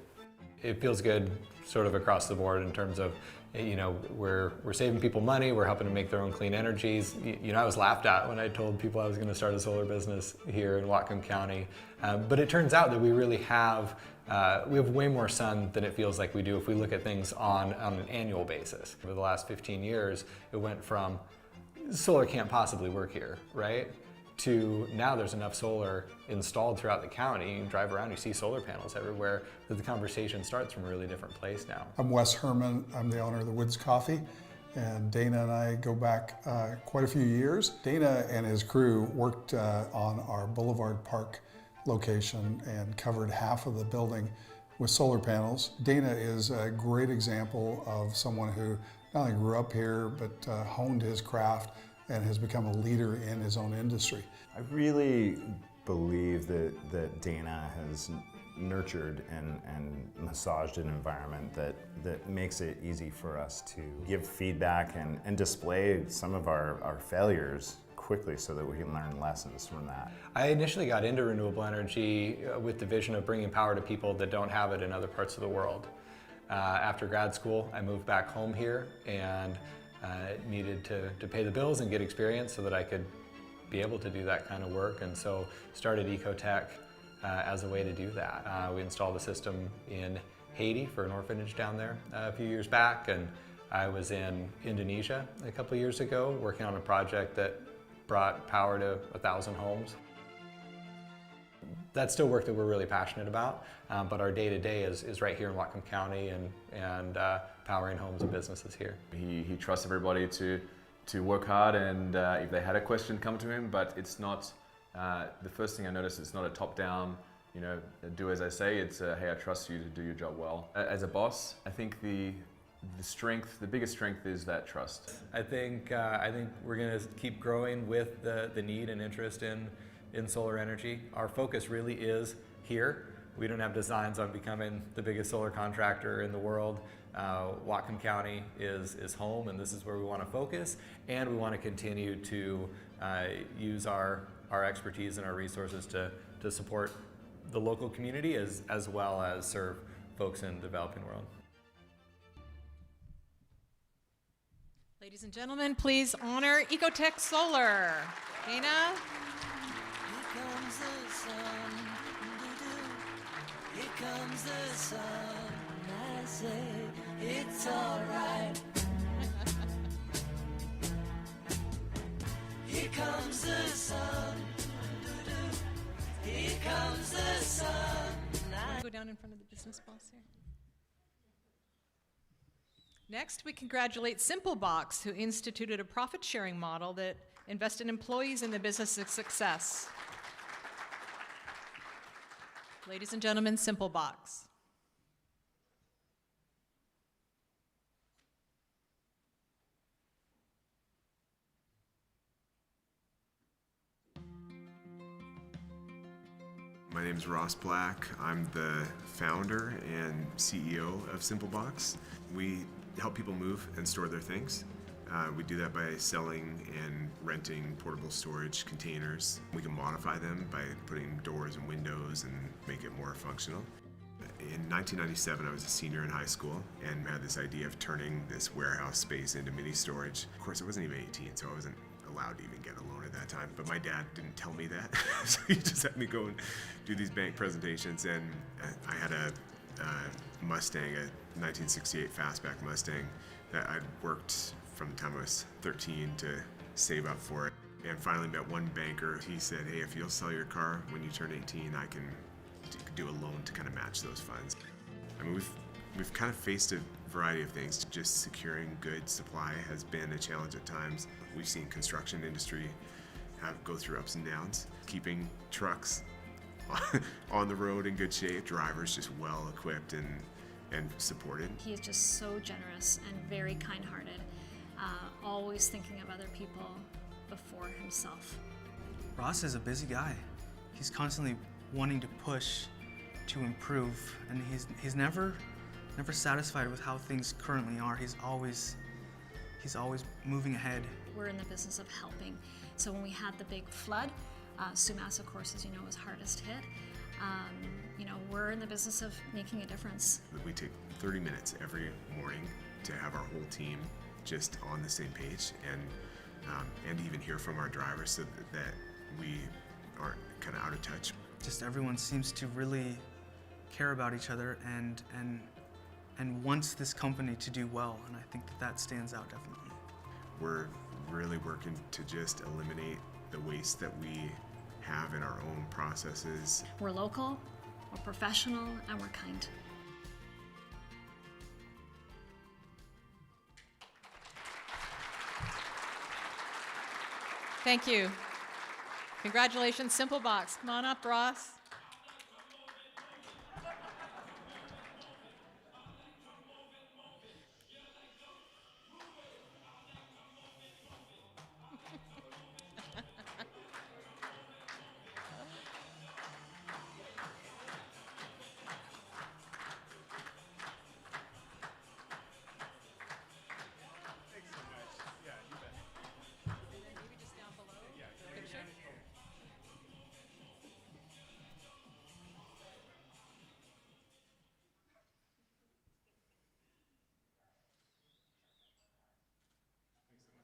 It feels good sort of across the board in terms of, you know, we're saving people money, we're helping to make their own clean energies. You know, I was laughed at when I told people I was going to start a solar business here in Whatcom County. But it turns out that we really have, we have way more sun than it feels like we do if we look at things on an annual basis. Over the last 15 years, it went from solar can't possibly work here, right? To now there's enough solar installed throughout the county. You drive around, you see solar panels everywhere, that the conversation starts from a really different place now. I'm Wes Herman. I'm the owner of the Woods Coffee, and Dana and I go back quite a few years. Dana and his crew worked on our Boulevard Park location and covered half of the building with solar panels. Dana is a great example of someone who not only grew up here, but honed his craft and has become a leader in his own industry. I really believe that Dana has nurtured and massaged an environment that makes it easy for us to give feedback and display some of our failures quickly so that we can learn lessons from that. I initially got into renewable energy with the vision of bringing power to people that don't have it in other parts of the world. After grad school, I moved back home here and needed to pay the bills and get experience so that I could be able to do that kind of work, and so started Ecotech as a way to do that. We installed a system in Haiti for an orphanage down there a few years back, and I was in Indonesia a couple of years ago working on a project that brought power to 1,000 homes. That's still work that we're really passionate about, but our day-to-day is right here in Whatcom County and powering homes and businesses here. He trusts everybody to work hard, and if they had a question, come to him, but it's not, the first thing I noticed, it's not a top-down, you know, do as I say, it's hey, I trust you to do your job well. As a boss, I think the biggest strength is that trust. I think we're going to keep growing with the need and interest in solar energy. Our focus really is here. We don't have designs on becoming the biggest solar contractor in the world. Whatcom County is home, and this is where we want to focus, and we want to continue to use our expertise and our resources to support the local community as well as serve folks in the developing world. Ladies and gentlemen, please honor Ecotech Solar. Dana. Here comes the sun, here comes the sun, I say it's alright. Here comes the sun, here comes the sun. Go down in front of the business boss here. Next, we congratulate Simplebox, who instituted a profit-sharing model that invested employees in the business's success. Ladies and gentlemen, Simplebox. My name is Ross Black. I'm the founder and CEO of Simplebox. We help people move and store their things. We do that by selling and renting portable storage containers. We can modify them by putting doors and windows and make it more functional. In 1997, I was a senior in high school and had this idea of turning this warehouse space into mini storage. Of course, I wasn't even 18, so I wasn't allowed to even get a loan at that time, but my dad didn't tell me that. So he just had me go and do these bank presentations, and I had a Mustang, a 1968 Fastback Mustang that I'd worked from the time I was 13 to save up for it. And finally met one banker. He said, hey, if you'll sell your car when you turn 18, I can do a loan to kind of match those funds. I mean, we've kind of faced a variety of things. Just securing good supply has been a challenge at times. We've seen construction industry go through ups and downs. Keeping trucks on the road in good shape, drivers just well equipped and supported. He is just so generous and very kind-hearted, always thinking of other people before himself. Ross is a busy guy. He's constantly wanting to push to improve, and he's never satisfied with how things currently are. He's always moving ahead. We're in the business of helping. So when we had the big flood, Sumas, of course, as you know, was hardest hit. We're in the business of making a difference. We take 30 minutes every morning to have our whole team just on the same page and even hear from our drivers so that we aren't kind of out of touch. Just everyone seems to really care about each other and wants this company to do well, and I think that stands out definitely. We're really working to just eliminate the waste that we have in our own processes. We're local, we're professional, and we're kind. Thank you. Congratulations, Simple Box. Come on up, Ross.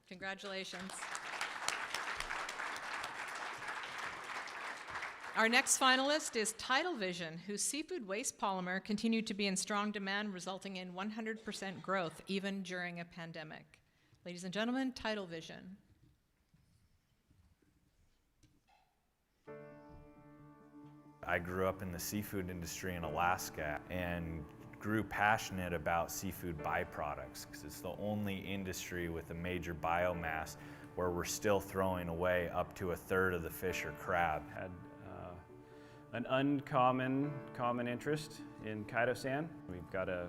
Congratulations. Our next finalist is Tidal Vision, whose seafood waste polymer continued to be in strong demand, resulting in 100% growth even during a pandemic. Ladies and gentlemen, Tidal Vision. I grew up in the seafood industry in Alaska and grew passionate about seafood byproducts because it's the only industry with a major biomass where we're still throwing away up to 1/3 of the fish or crab. Had an uncommon interest in chitosan. We've got a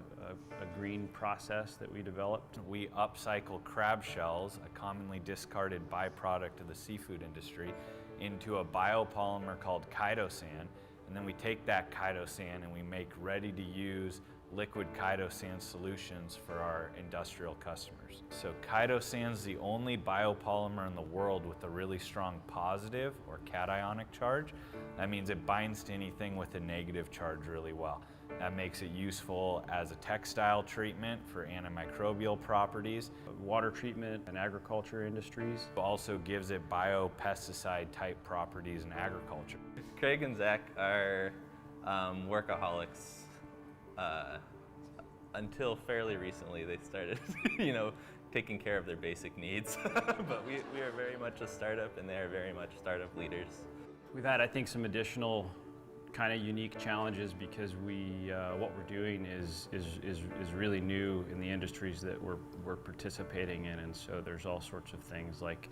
green process that we developed. We upcycle crab shells, a commonly discarded byproduct of the seafood industry, into a biopolymer called chitosan, and then we take that chitosan and we make ready-to-use liquid chitosan solutions for our industrial customers. So chitosan's the only biopolymer in the world with a really strong positive or cationic charge. That means it binds to anything with a negative charge really well. That makes it useful as a textile treatment for antimicrobial properties. Water treatment and agriculture industries. Also gives it biopesticide type properties in agriculture. Craig and Zach are workaholics. Until fairly recently, they started, taking care of their basic needs. But we are very much a startup, and they are very much startup leaders. We've had, I think, some additional kind of unique challenges because what we're doing is really new in the industries that we're participating in, and so there's all sorts of things like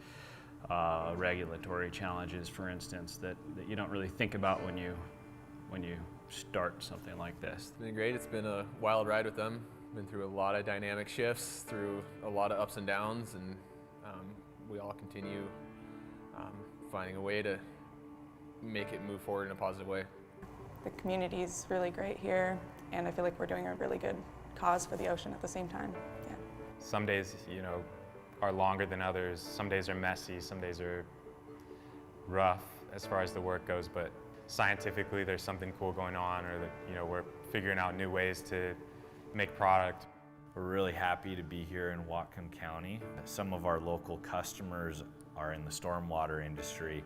regulatory challenges, for instance, that you don't really think about when you start something like this. It's been great. It's been a wild ride with them. Been through a lot of dynamic shifts, through a lot of ups and downs, and we all continue finding a way to make it move forward in a positive way. The community's really great here, and I feel like we're doing a really good cause for the ocean at the same time. Yeah. Some days, are longer than others. Some days are messy, some days are rough as far as the work goes, but scientifically there's something cool going on, or that we're figuring out new ways to make product. We're really happy to be here in Whatcom County. Some of our local customers are in the stormwater industry,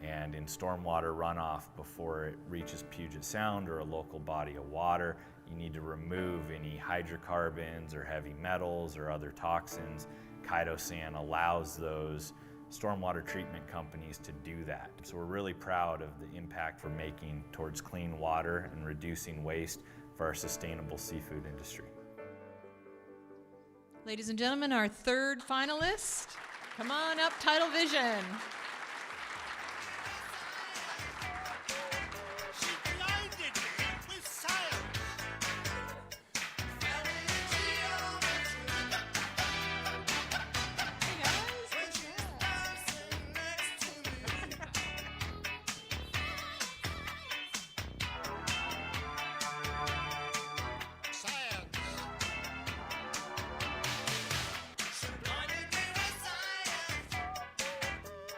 and in stormwater runoff before it reaches Puget Sound or a local body of water, you need to remove any hydrocarbons or heavy metals or other toxins. Chitosan allows those stormwater treatment companies to do that. So we're really proud of the impact we're making towards clean water and reducing waste for our sustainable seafood industry. Ladies and gentlemen, our third finalist. Come on up, Tidal Vision.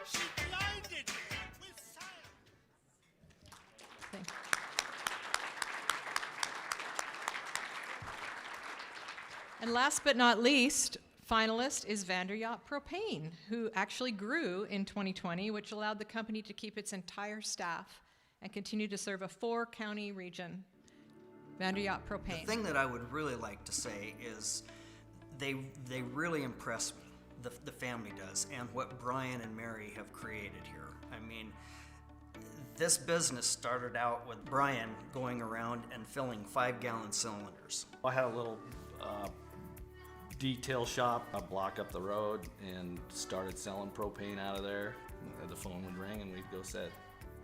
She And last but not least, finalist is Vanderyacht Propane, who actually grew in 2020, which allowed the company to keep its entire staff and continue to serve a 4-county region. Vanderyacht Propane. The thing that I would really like to say is they really impress me, the family does, and what Brian and Mary have created here. I mean, this business started out with Brian going around and filling 5-gallon cylinders. I had a little detail shop a block up the road and started selling propane out of there. The phone would ring and we'd go set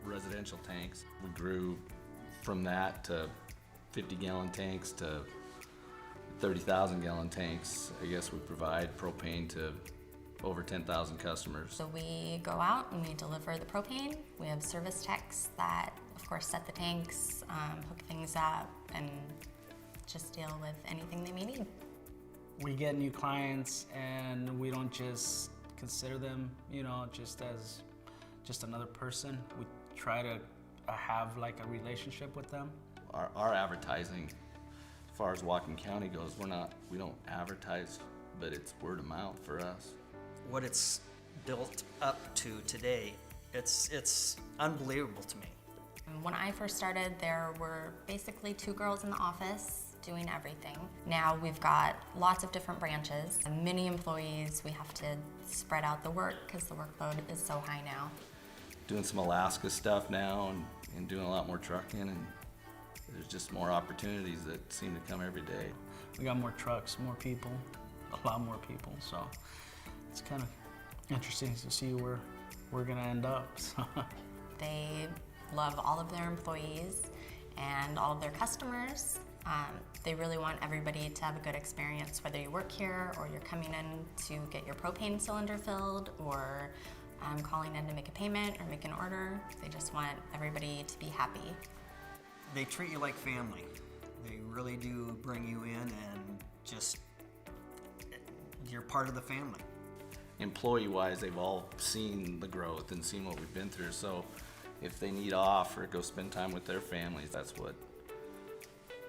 residential tanks. We grew from that to 50-gallon tanks to 30,000-gallon tanks. I guess we provide propane to over 10,000 customers. So we go out and we deliver the propane. We have service techs that, of course, set the tanks, hook things up, and just deal with anything they may need. We get new clients and we don't just consider them, just as just another person. We try to have like a relationship with them. Our advertising, as far as Whatcom County goes, we don't advertise, but it's word of mouth for us. What it's built up to today, it's unbelievable to me. When I first started, there were basically 2 girls in the office doing everything. Now we've got lots of different branches, and many employees. We have to spread out the work because the workload is so high now. Doing some Alaska stuff now and doing a lot more trucking, and there's just more opportunities that seem to come every day. We got more trucks, more people, a lot more people, so it's kind of interesting to see where we're gonna end up. They love all of their employees and all of their customers. They really want everybody to have a good experience, whether you work here or you're coming in to get your propane cylinder filled or calling in to make a payment or make an order. They just want everybody to be happy. They treat you like family. They really do bring you in and just, you're part of the family. Employee-wise, they've all seen the growth and seen what we've been through, so if they need off or go spend time with their families, that's what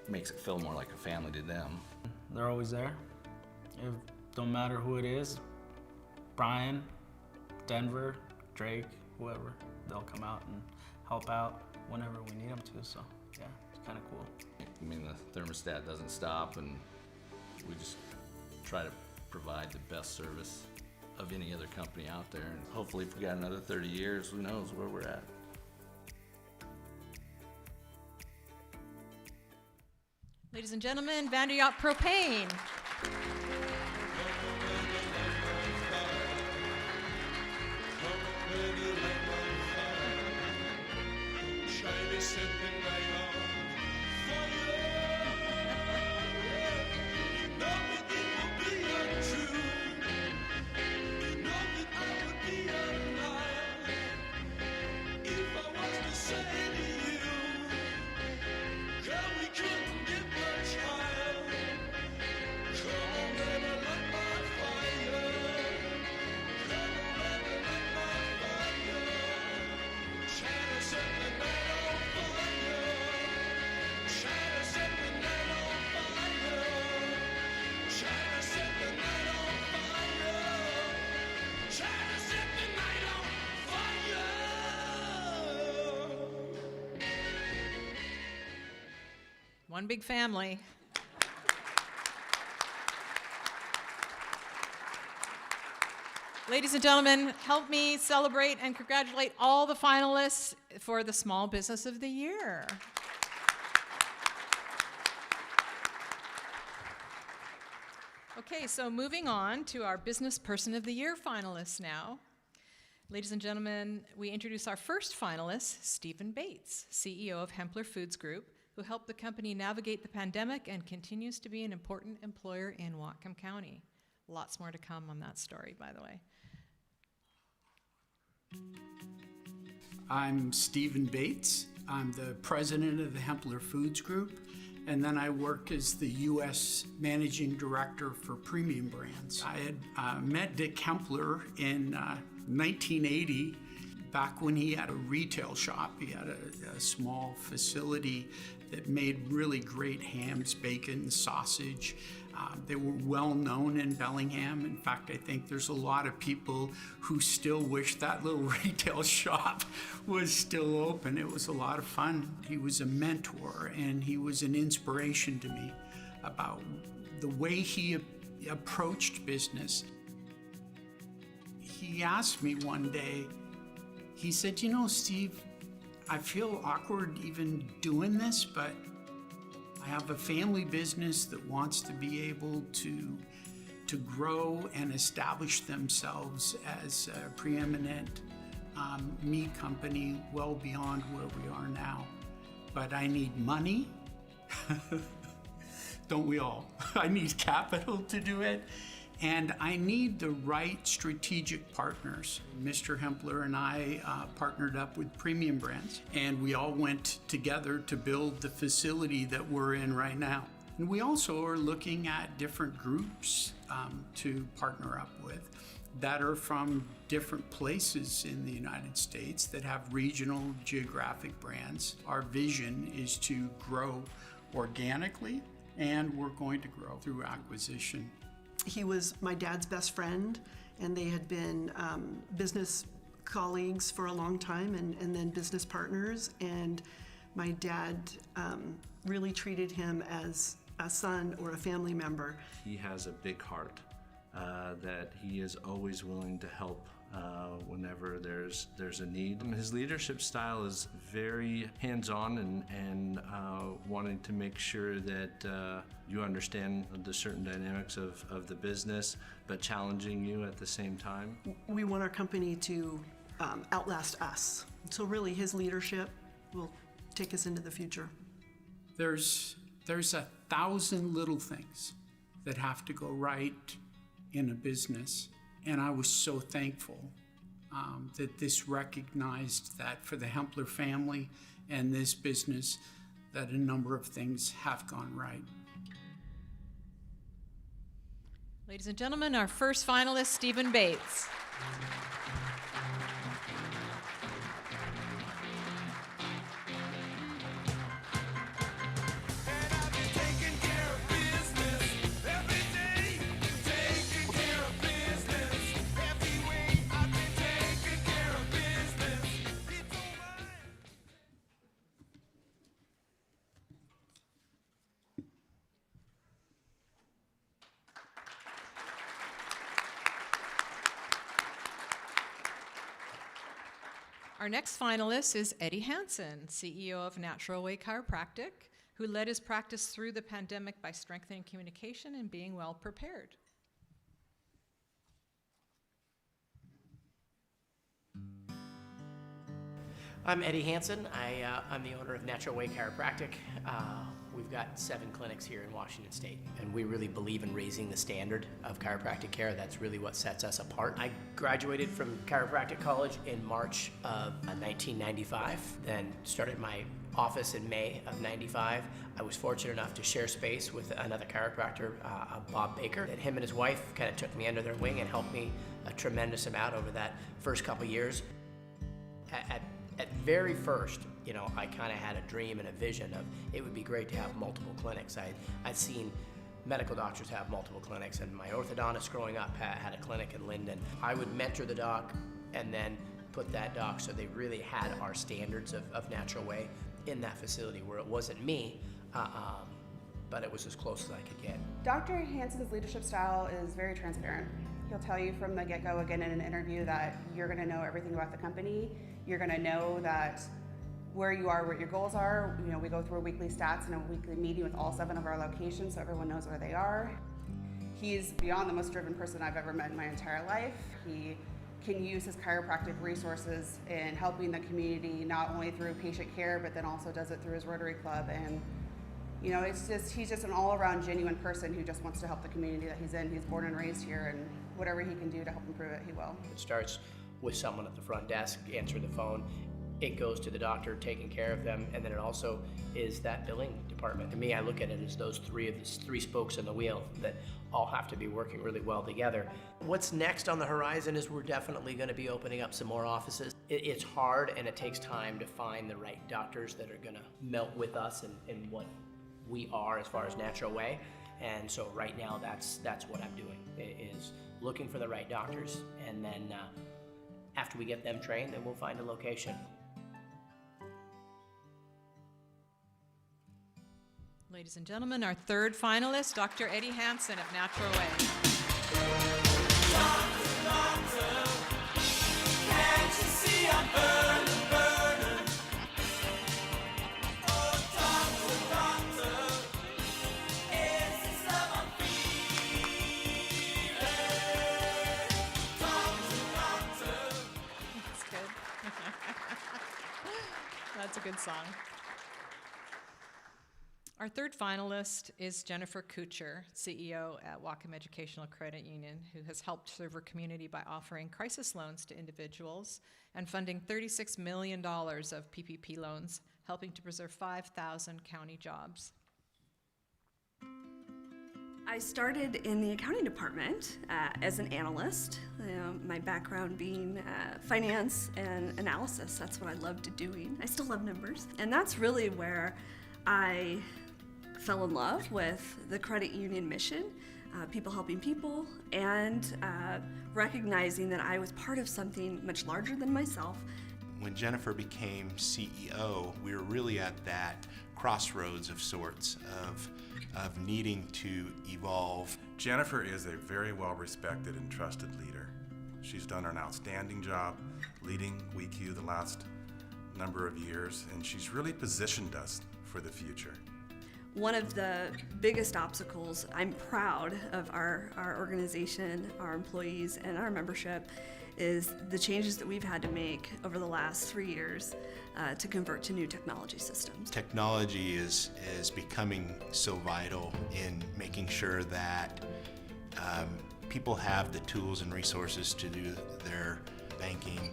makes it feel more like a family to them. They're always there. Don't matter who it is, Brian, Denver, Drake, whoever, they'll come out and help out whenever we need them to, so yeah, it's kind of cool. I mean, the thermostat doesn't stop, and we just try to provide the best service of any other company out there, and hopefully if we got another 30 years, who knows where we're at. Ladies and gentlemen, Vanderyacht Propane. One big family. Ladies and gentlemen, help me celebrate and congratulate all the finalists for the Small Business of the Year. Okay, so moving on to our Business Person of the Year finalists now. Ladies and gentlemen, we introduce our first finalist, Stephen Bates, CEO of Hempler Foods Group, who helped the company navigate the pandemic and continues to be an important employer in Whatcom County. Lots more to come on that story, by the way. I'm Stephen Bates. I'm the president of the Hempler Foods Group, and then I work as the U.S. Managing Director for Premium Brands. I had met Dick Hempler in 1980, back when he had a retail shop. He had a small facility that made really great hams, bacon, sausage. They were well known in Bellingham. In fact, I think there's a lot of people who still wish that little retail shop was still open. It was a lot of fun. He was a mentor and he was an inspiration to me about the way he approached business. He asked me one day, he said, "You know, Steve, I feel awkward even doing this, but I have a family business that wants to be able to grow and establish themselves as a preeminent meat company well beyond where we are now. But I need money." Don't we all? I need capital to do it. And I need the right strategic partners. Mr. Hempler and I partnered up with Premium Brands, and we all went together to build the facility that we're in right now. And we also are looking at different groups to partner up with that are from different places in the United States that have regional geographic brands. Our vision is to grow organically, and we're going to grow through acquisition. He was my dad's best friend, and they had been business colleagues for a long time and then business partners. And my dad really treated him as a son or a family member. He has a big heart that he is always willing to help whenever there's a need. His leadership style is very hands-on and wanting to make sure that you understand the certain dynamics of the business, but challenging you at the same time. We want our company to outlast us. So really his leadership will take us into the future. There's 1,000 little things that have to go right in a business. And I was so thankful that this recognized that for the Hempler family and this business, that a number of things have gone right. Ladies and gentlemen, our first finalist, Stephen Bates. Our next finalist is Eddie Hansen, CEO of Natural Way Chiropractic, who led his practice through the pandemic by strengthening communication and being well prepared. I'm Eddie Hansen. I'm the owner of Natural Way Chiropractic. We've got 7 clinics here in Washington State, and we really believe in raising the standard of chiropractic care. That's really what sets us apart. I graduated from chiropractic college in March of 1995, then started my office in May of 95. I was fortunate enough to share space with another chiropractor, Bob Baker. And him and his wife kind of took me under their wing and helped me a tremendous amount over that first couple years. At very first, you know, I kind of had a dream and a vision of it would be great to have multiple clinics. I'd seen medical doctors have multiple clinics, and my orthodontist growing up had a clinic in Linden. I would mentor the doc and then put that doc so they really had our standards of Natural Way in that facility where it wasn't me, but it was as close as I could get. Dr. Hansen's leadership style is very transparent. He'll tell you from the get-go again in an interview that you're going to know everything about the company. You're going to know that where you are, what your goals are. You know, we go through weekly stats and a weekly meeting with all 7 of our locations so everyone knows where they are. He's beyond the most driven person I've ever met in my entire life. He can use his chiropractic resources in helping the community not only through patient care, but then also does it through his Rotary Club. And you know, he's just an all-around genuine person who just wants to help the community that he's in. He's born and raised here, and whatever he can do to help improve it, he will. It starts with someone at the front desk answering the phone. It goes to the doctor taking care of them, and then it also is that billing department. To me, I look at it as those three spokes in the wheel that all have to be working really well together. What's next on the horizon is we're definitely going to be opening up some more offices. It's hard and it takes time to find the right doctors that are going to melt with us and what we are as far as Natural Way. And so right now, that's what I'm doing, is looking for the right doctors, and then after we get them trained, then we'll find a location. Ladies and gentlemen, our third finalist, Dr. Eddie Hansen of Natural Way. Can't you see I'm burning, burning? Oh, doctor, doctor, is this love I'm feeling? Doctor, doctor. That's good. That's a good song. Our third finalist is Jennifer Kuchar, CEO at Whatcom Educational Credit Union, who has helped serve her community by offering crisis loans to individuals and funding $36 million of PPP loans, helping to preserve 5,000 county jobs. I started in the accounting department as an analyst, my background being finance and analysis. That's what I loved doing. I still love numbers. And that's really where I fell in love with the credit union mission, people helping people, and recognizing that I was part of something much larger than myself. When Jennifer became CEO, we were really at that crossroads of sorts of needing to evolve. Jennifer is a very well-respected and trusted leader. She's done an outstanding job leading WeQ the last number of years, and she's really positioned us for the future. One of the biggest obstacles, I'm proud of our organization, our employees, and our membership, is the changes that we've had to make over the last 3 years to convert to new technology systems. Technology is becoming so vital in making sure that people have the tools and resources to do their banking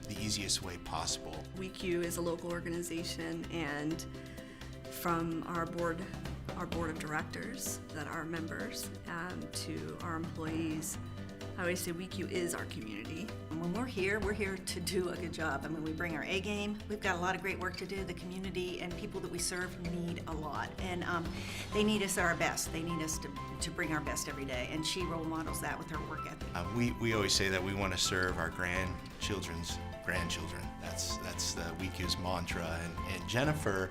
the easiest way possible. WeQ is a local organization, and from our board of directors that are members to our employees, I always say WeQ is our community. When we're here to do a good job. I mean, we bring our A game. We've got a lot of great work to do. The community and people that we serve need a lot, and they need us at our best. They need us to bring our best every day, and she role models that with her work ethic. We always say that we want to serve our grandchildren's grandchildren. That's the WeQ's mantra, and Jennifer,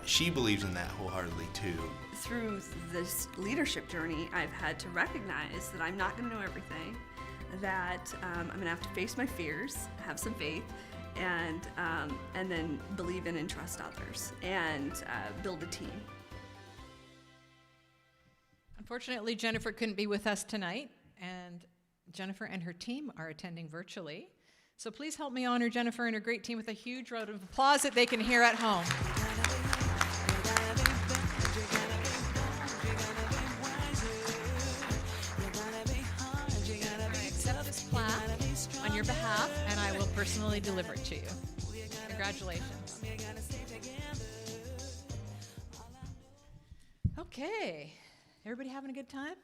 she believes in that wholeheartedly too. Through this leadership journey, I've had to recognize that I'm not going to know everything, that I'm going to have to face my fears, have some faith, and then believe in and trust others, and build a team. Unfortunately, Jennifer couldn't be with us tonight, and Jennifer and her team are attending virtually. So please help me honor Jennifer and her great team with a huge round of applause that they can hear at home. On your behalf, and I will personally deliver it to you. Congratulations. Okay, everybody having a good time?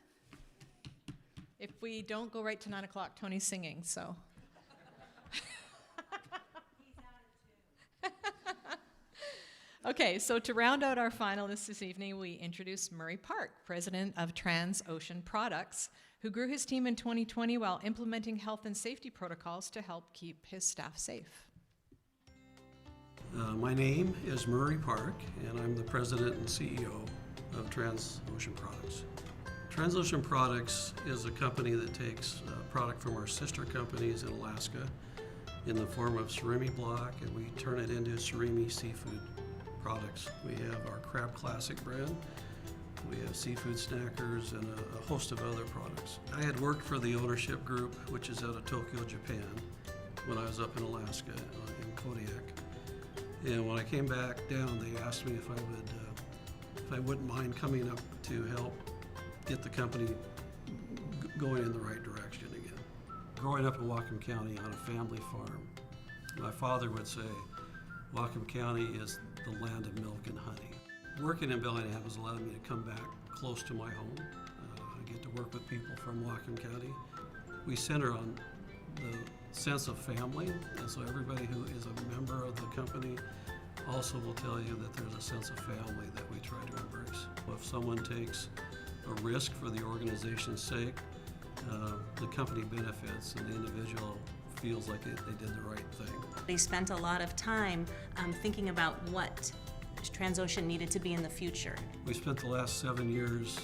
If we don't go right to 9 o'clock, Tony's singing, so. Okay, so to round out our finalists this evening, we introduce Murray Park, president of Transocean Products, who grew his team in 2020 while implementing health and safety protocols to help keep his staff safe. My name is Murray Park, and I'm the president and CEO of Transocean Products. Transocean Products is a company that takes product from our sister companies in Alaska in the form of surimi block, and we turn it into surimi seafood products. We have our Crab Classic brand, we have seafood snackers, and a host of other products. I had worked for the ownership group, which is out of Tokyo, Japan, when I was up in Alaska in Kodiak. And when I came back down, they asked me if I wouldn't mind coming up to help get the company going in the right direction again. Growing up in Whatcom County on a family farm, my father would say, Whatcom County is the land of milk and honey. Working in Bellingham has allowed me to come back close to my home. I get to work with people from Whatcom County. We center on the sense of family, and so everybody who is a member of the company Also will tell you that there's a sense of family that we try to embrace. If someone takes a risk for the organization's sake, the company benefits and the individual feels like they did the right thing. They spent a lot of time thinking about what Transocean needed to be in the future. We spent the last 7 years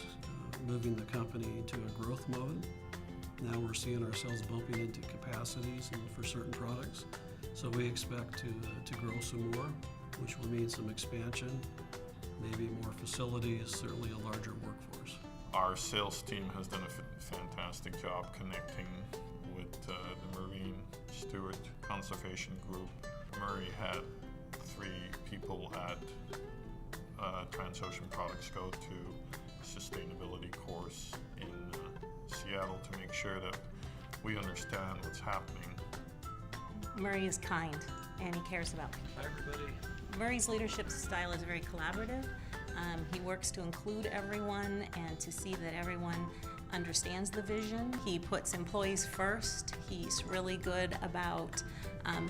moving the company into a growth mode. Now we're seeing ourselves bumping into capacities and for certain products. So we expect to grow some more, which will mean some expansion, maybe more facilities, certainly a larger workforce. Our sales team has done a fantastic job connecting with the Marine Steward Conservation Group. Murray had 3 people at Transocean Products go to sustainability course in Seattle to make sure that we understand what's happening. Murray is kind and he cares about people. Hi, everybody. Murray's leadership style is very collaborative. He works to include everyone and to see that everyone understands the vision. He puts employees first. He's really good about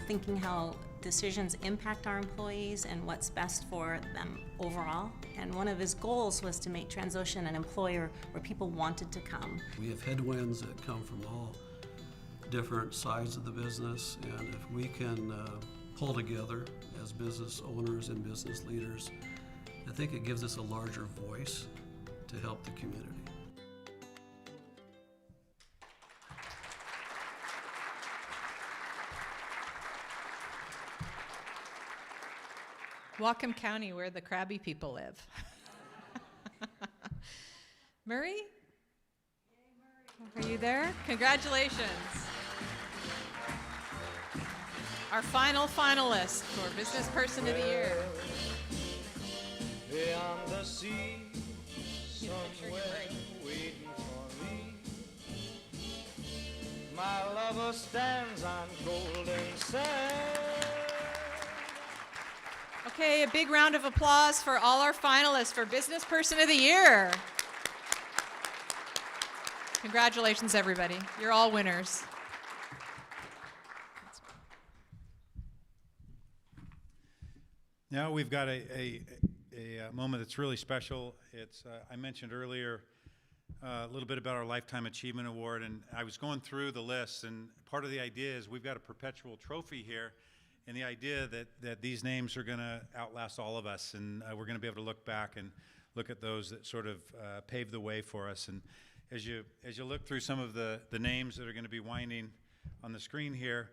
thinking how decisions impact our employees and what's best for them overall. And one of his goals was to make Transocean an employer where people wanted to come. We have headwinds that come from all different sides of the business, and if we can pull together as business owners and business leaders, I think it gives us a larger voice to help the community. Whatcom County, where the crabby people live. Murray? Are you there? Congratulations. Our final finalist for Business Person of the Year. Beyond the sea, somewhere waiting for me, my lover stands on golden sand. Okay, a big round of applause for all our finalists for Business Person of the Year. Congratulations, everybody. You're all winners. Now we've got a moment that's really special. It's I mentioned earlier a little bit about our Lifetime Achievement Award, and I was going through the list, and part of the idea is we've got a perpetual trophy here, and the idea that these names are going to outlast all of us, and we're going to be able to look back and look at those that sort of paved the way for us. And as you look through some of the names that are going to be winding on the screen here,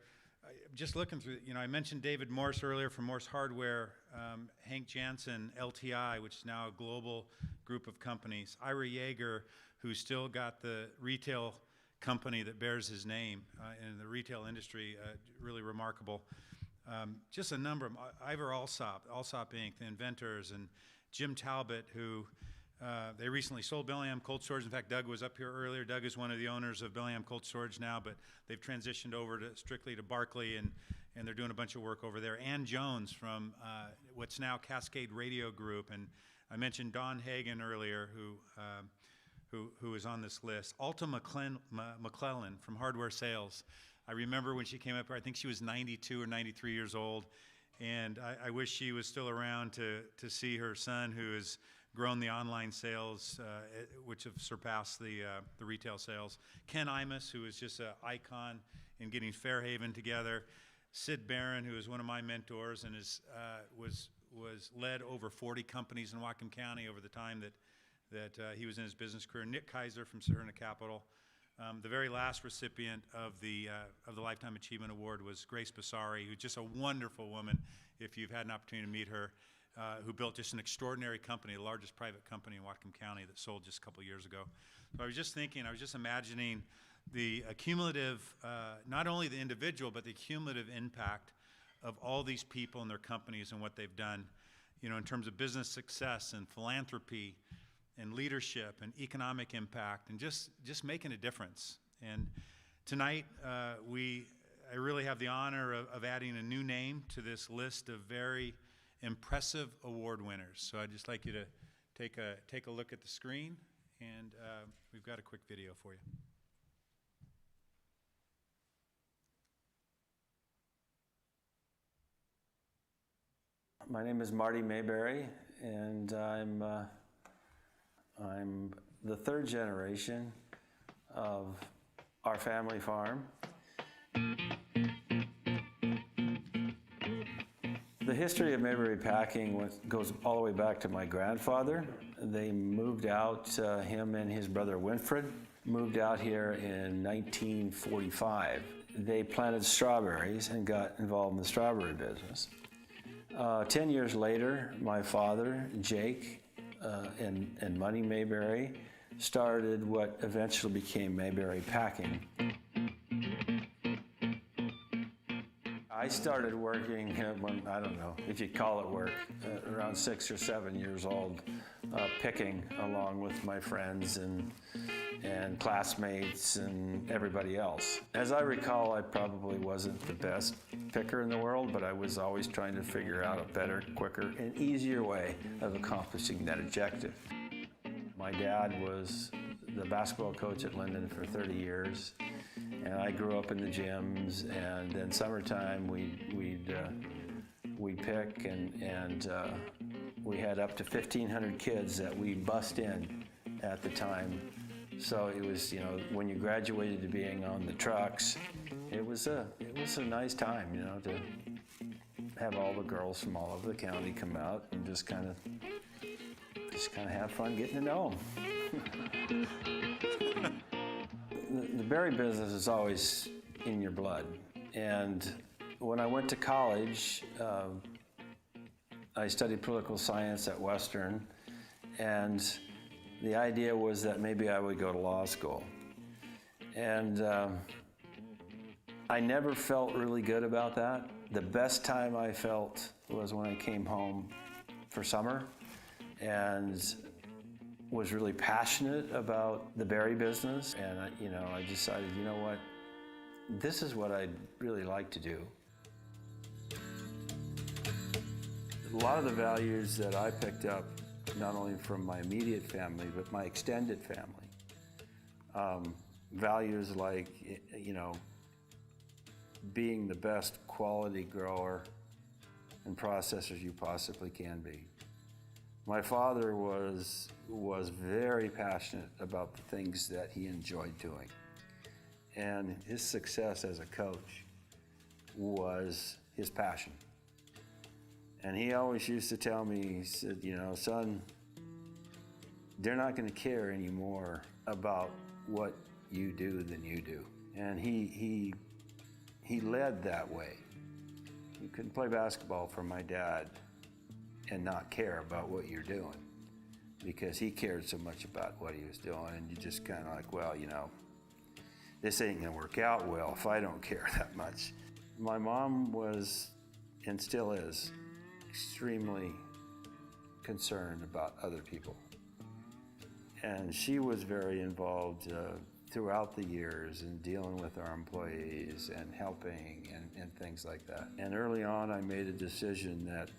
just looking through, I mentioned David Morse earlier from Morse Hardware, Hank Jansen, LTI, which is now a global group of companies, Ira Yeager, who's still got the retail company that bears his name in the retail industry, really remarkable. Just a number of them, Ivor Alsop Inc., the inventors, and Jim Talbot, who they recently sold Bellingham Cold Storage. In fact, Doug was up here earlier. Doug is one of the owners of Bellingham Cold Storage now, but they've transitioned over strictly to Barclay, and they're doing a bunch of work over there. Ann Jones from what's now Cascade Radio Group, and I mentioned Don Hagen earlier, who is on this list. Alta McClellan from Hardware Sales. I remember when she came up here, I think she was 92 or 93 years old, and I wish she was still around to see her son, who has grown the online sales, which have surpassed the retail sales. Ken Imus, who is just an icon in getting Fairhaven together. Sid Barron, who is one of my mentors and was led over 40 companies in Whatcom County over the time that he was in his business career. Nick Kaiser from Saturna Capital. The very last recipient of the Lifetime Achievement Award was Grace Basari, who's just a wonderful woman, if you've had an opportunity to meet her, who built just an extraordinary company, the largest private company in Whatcom County that sold just a couple years ago. So I was just imagining the cumulative, not only the individual, but the cumulative impact of all these people and their companies and what they've done, in terms of business success and philanthropy and leadership and economic impact and just making a difference. And tonight, I really have the honor of adding a new name to this list of very impressive award winners. So I'd just like you to take a look at the screen, and we've got a quick video for you. My name is Marty Mayberry, and I'm the third generation of our family farm. The history of Mayberry Packing goes all the way back to my grandfather. They moved out, him and his brother Winfred moved out here in 1945. They planted strawberries and got involved in the strawberry business. 10 years later, my father, Jake, and Money Mayberry started what eventually became Mayberry Packing. I started working when, I don't know if you call it work, around 6 or 7 years old, picking along with my friends and classmates and everybody else. As I recall, I probably wasn't the best picker in the world, but I was always trying to figure out a better, quicker, and easier way of accomplishing that objective. My dad was the basketball coach at Linden for 30 years, and I grew up in the gyms, and then summertime we'd pick, and we had up to 1,500 kids that we bussed in at the time. So it was, when you graduated to being on the trucks, it was a nice time, to have all the girls from all over the county come out and just kind of have fun getting to know them. The berry business is always in your blood, and when I went to college, I studied political science at Western, and the idea was that maybe I would go to law school. And I never felt really good about that. The best time I felt was when I came home for summer and was really passionate about the berry business. And I decided, you know what, this is what I'd really like to do. A lot of the values that I picked up, not only from my immediate family, but my extended family. Values like, being the best quality grower and processor you possibly can be. My father was very passionate about the things that he enjoyed doing. And his success as a coach was his passion. And he always used to tell me, he said, son, they're not going to care anymore about what you do than you do. And he led that way. You couldn't play basketball for my dad and not care about what you're doing, because he cared so much about what he was doing, and you just kind of like, well, this ain't going to work out well if I don't care that much. My mom was, and still is, extremely concerned about other people. And she was very involved throughout the years in dealing with our employees and helping and things like that. And early on, I made a decision that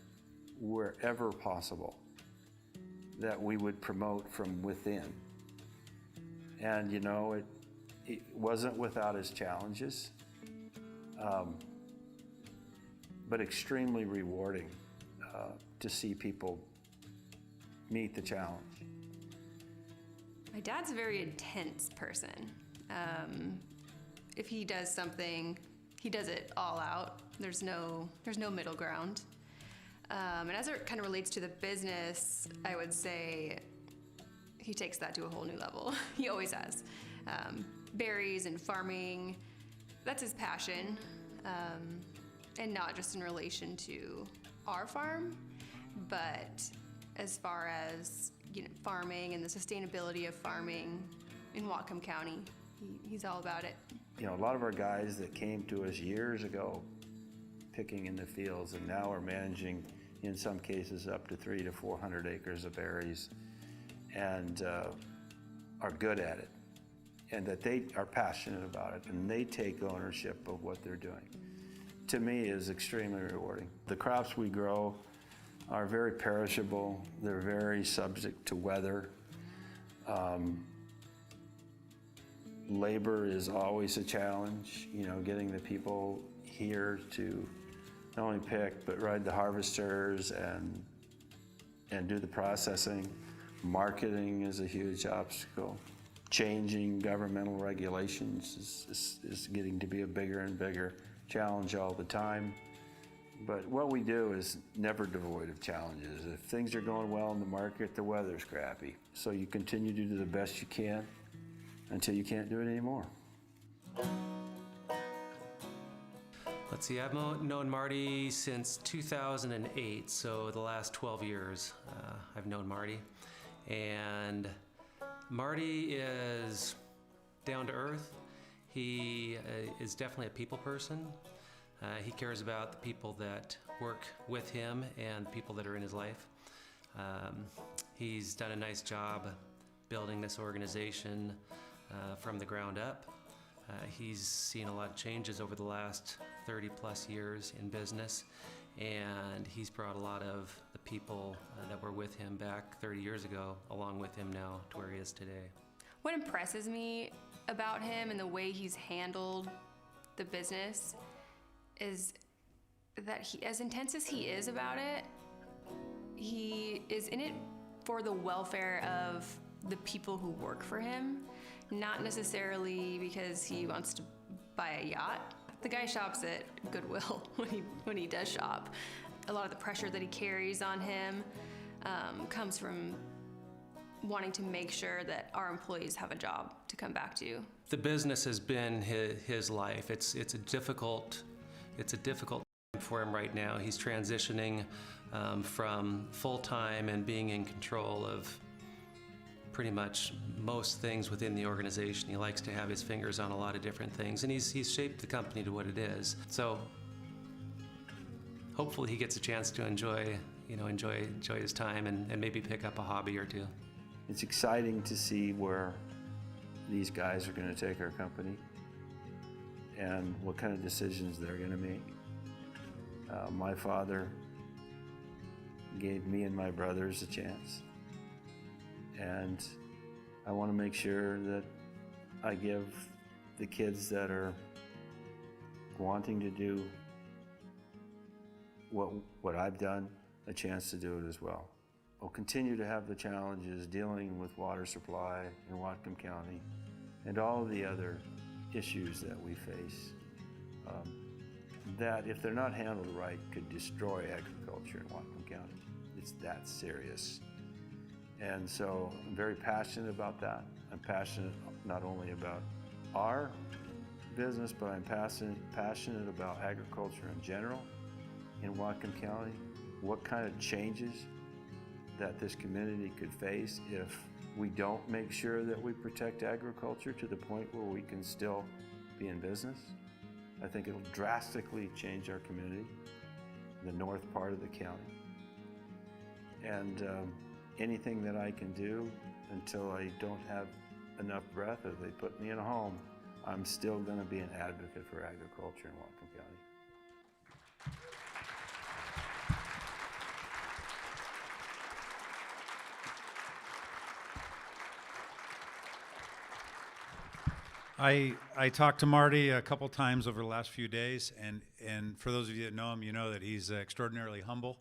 wherever possible, that we would promote from within. And it wasn't without its challenges, but extremely rewarding to see people meet the challenge. My dad's a very intense person. If he does something, he does it all out. There's no middle ground. And as it kind of relates to the business, I would say he takes that to a whole new level. He always has. Berries and farming, that's his passion. And not just in relation to our farm, but as far as farming and the sustainability of farming in Whatcom County. He's all about it. A lot of our guys that came to us years ago picking in the fields and now are managing, in some cases, up to 300 to 400 acres of berries, and are good at it, and that they are passionate about it, and they take ownership of what they're doing, to me is extremely rewarding. The crops we grow are very perishable. They're very subject to weather. Labor is always a challenge, getting the people here to not only pick, but ride the harvesters and do the processing. Marketing is a huge obstacle. Changing governmental regulations is getting to be a bigger and bigger challenge all the time. But what we do is never devoid of challenges. If things are going well in the market, the weather's crappy. So you continue to do the best you can until you can't do it anymore. Let's see, I've known Marty since 2008, so the last 12 years I've known Marty. And Marty is down to earth. He is definitely a people person. He cares about the people that work with him and people that are in his life. He's done a nice job building this organization from the ground up. He's seen a lot of changes over the last 30 plus years in business, and he's brought a lot of the people that were with him back 30 years ago along with him now to where he is today. What impresses me about him and the way he's handled the business is that he, as intense as he is about it, he is in it for the welfare of the people who work for him, not necessarily because he wants to buy a yacht. The guy shops at Goodwill when he does shop. A lot of the pressure that he carries on him comes from wanting to make sure that our employees have a job to come back to. The business has been his life. It's a difficult time for him right now. He's transitioning from full-time and being in control of pretty much most things within the organization. He likes to have his fingers on a lot of different things, and he's shaped the company to what it is. So hopefully he gets a chance to enjoy his time and maybe pick up a hobby or two. It's exciting to see where these guys are going to take our company and what kind of decisions they're going to make. My father gave me and my brothers a chance, and I want to make sure that I give the kids that are wanting to do what I've done a chance to do it as well. We'll continue to have the challenges dealing with water supply in Whatcom County and all of the other issues that we face that, if they're not handled right, could destroy agriculture in Whatcom County. It's that serious. And so I'm very passionate about that. I'm passionate not only about our business, but I'm passionate about agriculture in general in Whatcom County. What kind of changes that this community could face if we don't make sure that we protect agriculture to the point where we can still be in business. I think it'll drastically change our community, the north part of the county. And anything that I can do until I don't have enough breath or they put me in a home, I'm still going to be an advocate for agriculture in Whatcom County. I talked to Marty a couple times over the last few days, and for those of you that know him, you know that he's extraordinarily humble.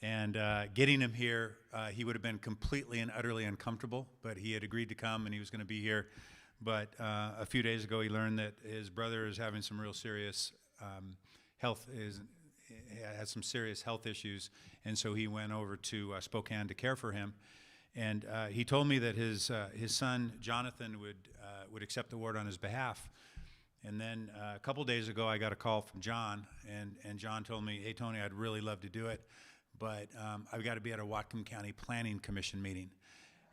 And getting him here, he would have been completely and utterly uncomfortable, but he had agreed to come and he was going to be here. But a few days ago, he learned that his brother is having some real serious has some serious health issues, and so he went over to Spokane to care for him. And he told me that his son Jonathan would accept the award on his behalf. And then a couple days ago, I got a call from John, and John told me, "Hey Tony, I'd really love to do it, but I've got to be at a Whatcom County Planning Commission meeting."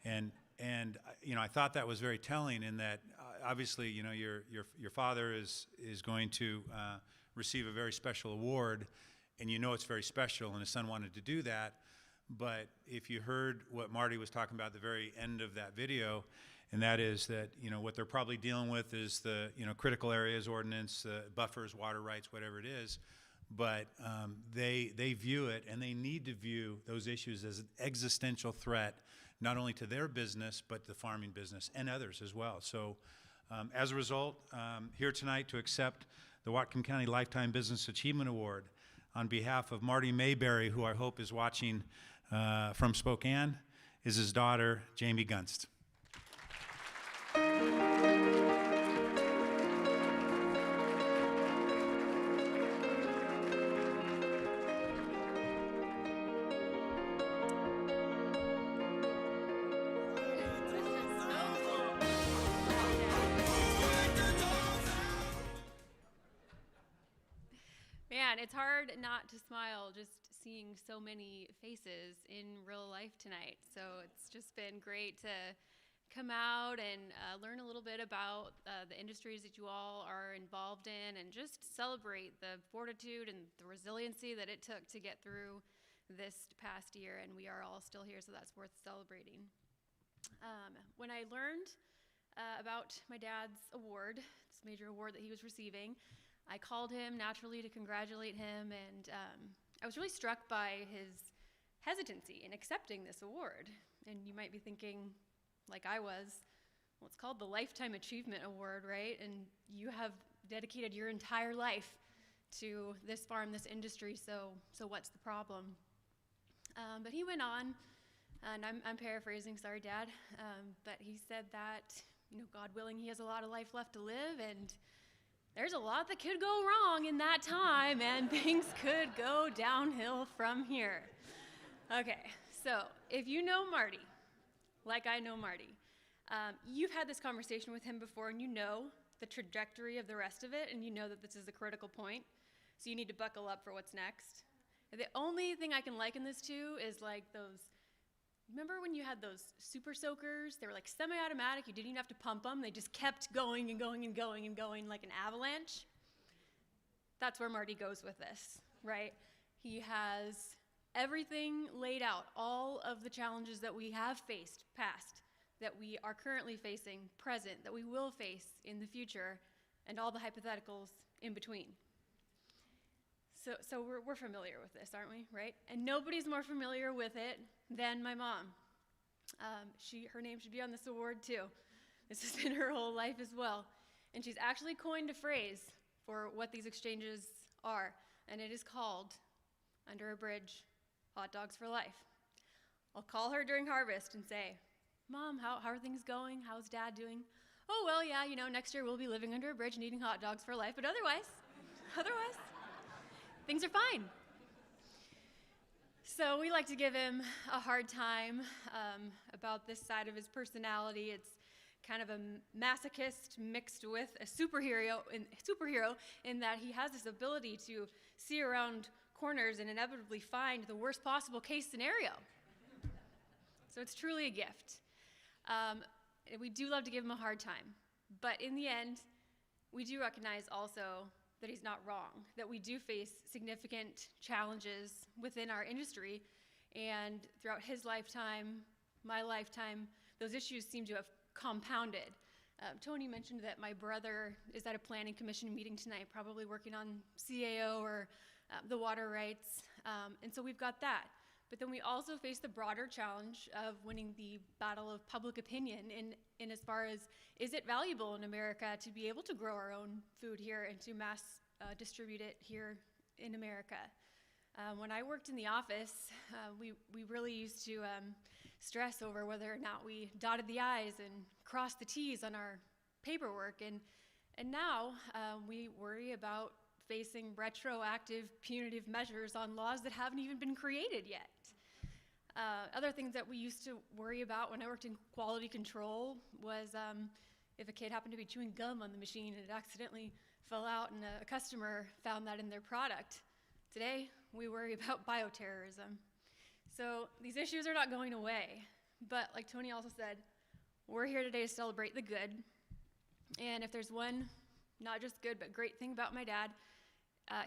And I thought that was very telling in that obviously your father is going to receive a very special award, and it's very special, and his son wanted to do that. But if you heard what Marty was talking about at the very end of that video, and that is that what they're probably dealing with is the critical areas ordinance, buffers, water rights, whatever it is. But they view it, and they need to view those issues as an existential threat, not only to their business, but the farming business and others as well. So as a result, here tonight to accept the Whatcom County Lifetime Business Achievement Award on behalf of Marty Mayberry, who I hope is watching from Spokane, is his daughter, Jamie Gunst. Man, it's hard not to smile just seeing so many faces in real life tonight. So it's just been great to come out and learn a little bit about the industries that you all are involved in, and just celebrate the fortitude and the resiliency that it took to get through this past year. And we are all still here, so that's worth celebrating. When I learned about my dad's award, this major award that he was receiving, I called him naturally to congratulate him, and I was really struck by his hesitancy in accepting this award. And you might be thinking, like I was, well, it's called the Lifetime Achievement Award, right? And you have dedicated your entire life to this farm, this industry, so what's the problem? But he went on, and I'm paraphrasing, sorry, Dad, but he said that, God willing, he has a lot of life left to live, and there's a lot that could go wrong in that time, and things could go downhill from here. Okay, so if you know Marty, like I know Marty, you've had this conversation with him before, and you know the trajectory of the rest of it, and you know that this is a critical point, so you need to buckle up for what's next. The only thing I can liken this to is like those, remember when you had those super soakers? They were like semi-automatic, you didn't even have to pump them, they just kept going and going and going and going like an avalanche. That's where Marty goes with this, right? He has everything laid out, all of the challenges that we have faced past, that we are currently facing present, that we will face in the future, and all the hypotheticals in between. So we're familiar with this, aren't we, right? And nobody's more familiar with it than my mom. Her name should be on this award too. This has been her whole life as well. And she's actually coined a phrase for what these exchanges are, and it is called, under a bridge, hot dogs for life. I'll call her during harvest and say, Mom, how are things going? How's Dad doing? Oh, well, yeah, next year we'll be living under a bridge and eating hot dogs for life, but otherwise, things are fine. So we like to give him a hard time about this side of his personality. It's kind of a masochist mixed with a superhero in that he has this ability to see around corners and inevitably find the worst possible case scenario. So it's truly a gift. We do love to give him a hard time, but in the end, we do recognize also that he's not wrong, that we do face significant challenges within our industry, and throughout his lifetime, my lifetime, those issues seem to have compounded. Tony mentioned that my brother is at a planning commission meeting tonight, probably working on CAO or the water rights, and so we've got that. But then we also face the broader challenge of winning the battle of public opinion in as far as, is it valuable in America to be able to grow our own food here and to mass distribute it here in America? When I worked in the office, we really used to stress over whether or not we dotted the I's and crossed the T's on our paperwork. And now we worry about facing retroactive punitive measures on laws that haven't even been created yet. Other things that we used to worry about when I worked in quality control was if a kid happened to be chewing gum on the machine and it accidentally fell out and a customer found that in their product. Today, we worry about bioterrorism. So these issues are not going away. But like Tony also said, we're here today to celebrate the good. And if there's one, not just good, but great thing about my dad,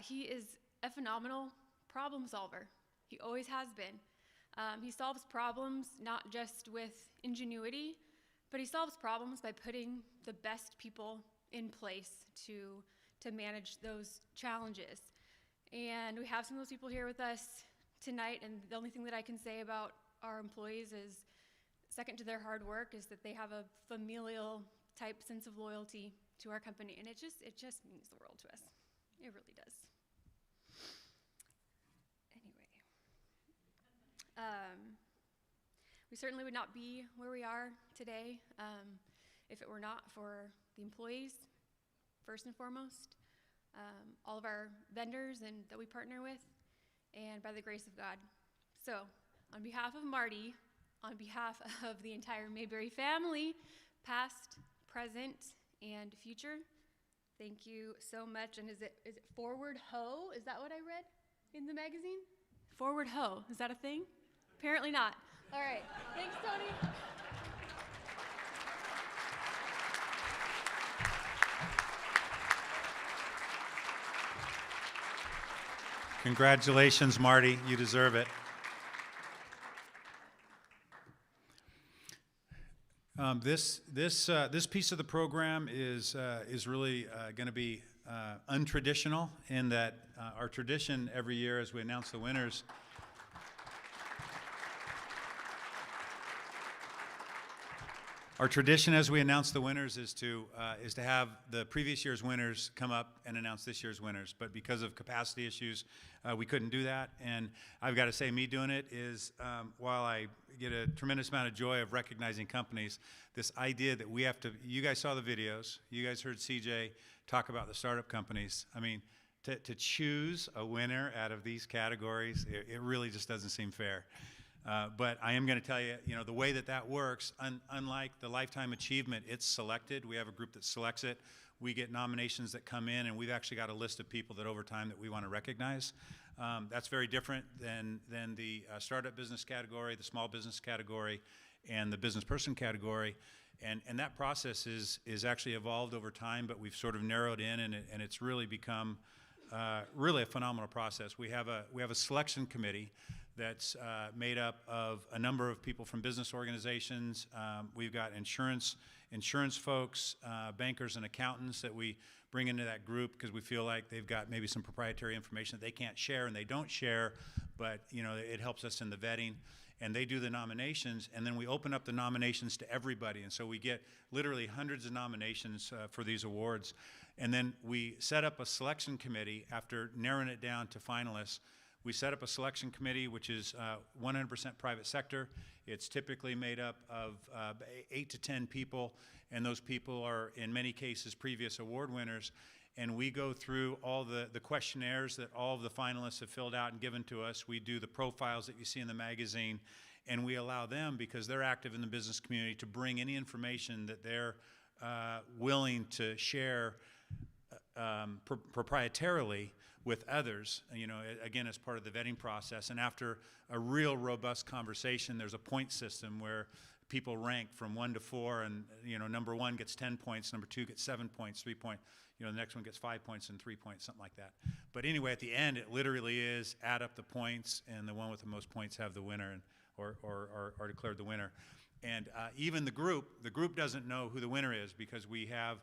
he is a phenomenal problem solver. He always has been. He solves problems not just with ingenuity, but he solves problems by putting the best people in place to manage those challenges. And we have some of those people here with us tonight, and the only thing that I can say about our employees is, second to their hard work, is that they have a familial type sense of loyalty to our company, and it just means the world to us. It really does. We certainly would not be where we are today if it were not for the employees, first and foremost, all of our vendors and that we partner with, and by the grace of God. So, on behalf of Marty, on behalf of the entire Mayberry family, past, present, and future, thank you so much. And is it Forward Ho? Is that what I read in the magazine? Forward Ho, is that a thing? Apparently not. All right, thanks, Tony. Congratulations, Marty. You deserve it. This piece of the program is really going to be untraditional in that our tradition every year as we announce the winners. Our tradition as we announce the winners is to have the previous year's winners come up and announce this year's winners. But because of capacity issues, we couldn't do that. And I've got to say, me doing it is, while I get a tremendous amount of joy of recognizing companies, this idea that we have to, you guys saw the videos, you guys heard CJ talk about the startup companies. I mean, to choose a winner out of these categories, it really just doesn't seem fair. But I am going to tell you, the way that works, unlike the Lifetime Achievement, it's selected. We have a group that selects it. We get nominations that come in, and we've actually got a list of people that over time that we want to recognize. That's very different than the startup business category, the small business category, and the business person category. And that process is actually evolved over time, but we've sort of narrowed in, and it's really become really a phenomenal process. We have a selection committee that's made up of a number of people from business organizations. We've got insurance folks, bankers and accountants that we bring into that group because we feel like they've got maybe some proprietary information that they can't share and they don't share, but it helps us in the vetting. And they do the nominations, and then we open up the nominations to everybody. And so we get literally hundreds of nominations for these awards. And then we set up a selection committee after narrowing it down to finalists. We set up a selection committee, which is 100% private sector. It's typically made up of 8 to 10 people, and those people are, in many cases, previous award winners. And we go through all the questionnaires that all of the finalists have filled out and given to us. We do the profiles that you see in the magazine, and we allow them, because they're active in the business community, to bring any information that they're willing to share proprietarily with others, again, as part of the vetting process. And after a real robust conversation, there's a point system where people rank from 1 to 4, and number 1 gets 10 points, number 2 gets 7 points, 3 points, the next one gets 5 points and 3 points, something like that. But anyway, at the end, it literally is add up the points, and the one with the most points have the winner, or declared the winner. And even the group doesn't know who the winner is, because we have,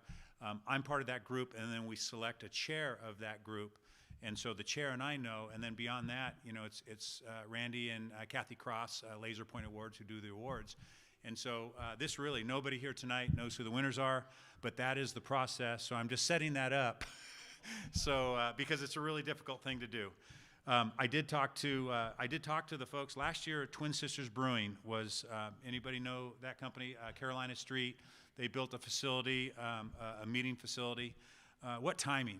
I'm part of that group, and then we select a chair of that group. And so the chair and I know, and then beyond that, it's Randy and Kathy Cross, Laser Point Awards, who do the awards. And so this really, nobody here tonight knows who the winners are, but that is the process. So I'm just setting that up, because it's a really difficult thing to do. I did talk to the folks last year. Twin Sisters Brewing was, anybody know that company? Carolina Street. They built a facility, a meeting facility. What timing?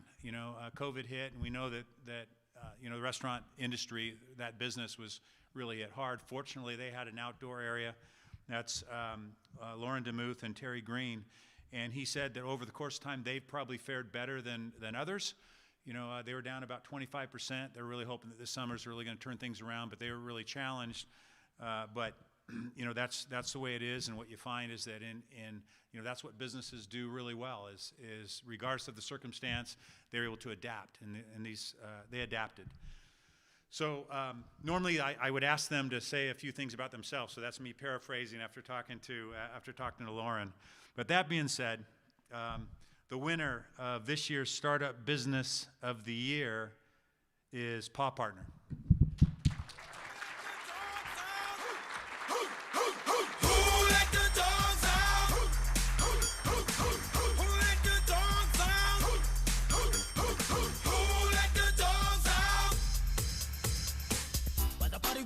COVID hit, and we know that the restaurant industry, that business was really hit hard. Fortunately, they had an outdoor area. That's Lauren DeMuth and Terry Green, and he said that over the course of time, they've probably fared better than others. They were down about 25%. They're really hoping that this summer is really going to turn things around, but they were really challenged. But that's the way it is, and what you find is that that's what businesses do really well is regardless of the circumstance, they're able to adapt, and they adapted. So normally I would ask them to say a few things about themselves. So that's me paraphrasing after talking to Lauren. But that being said, the winner of this year's Startup Business of the Year is Paw Partner.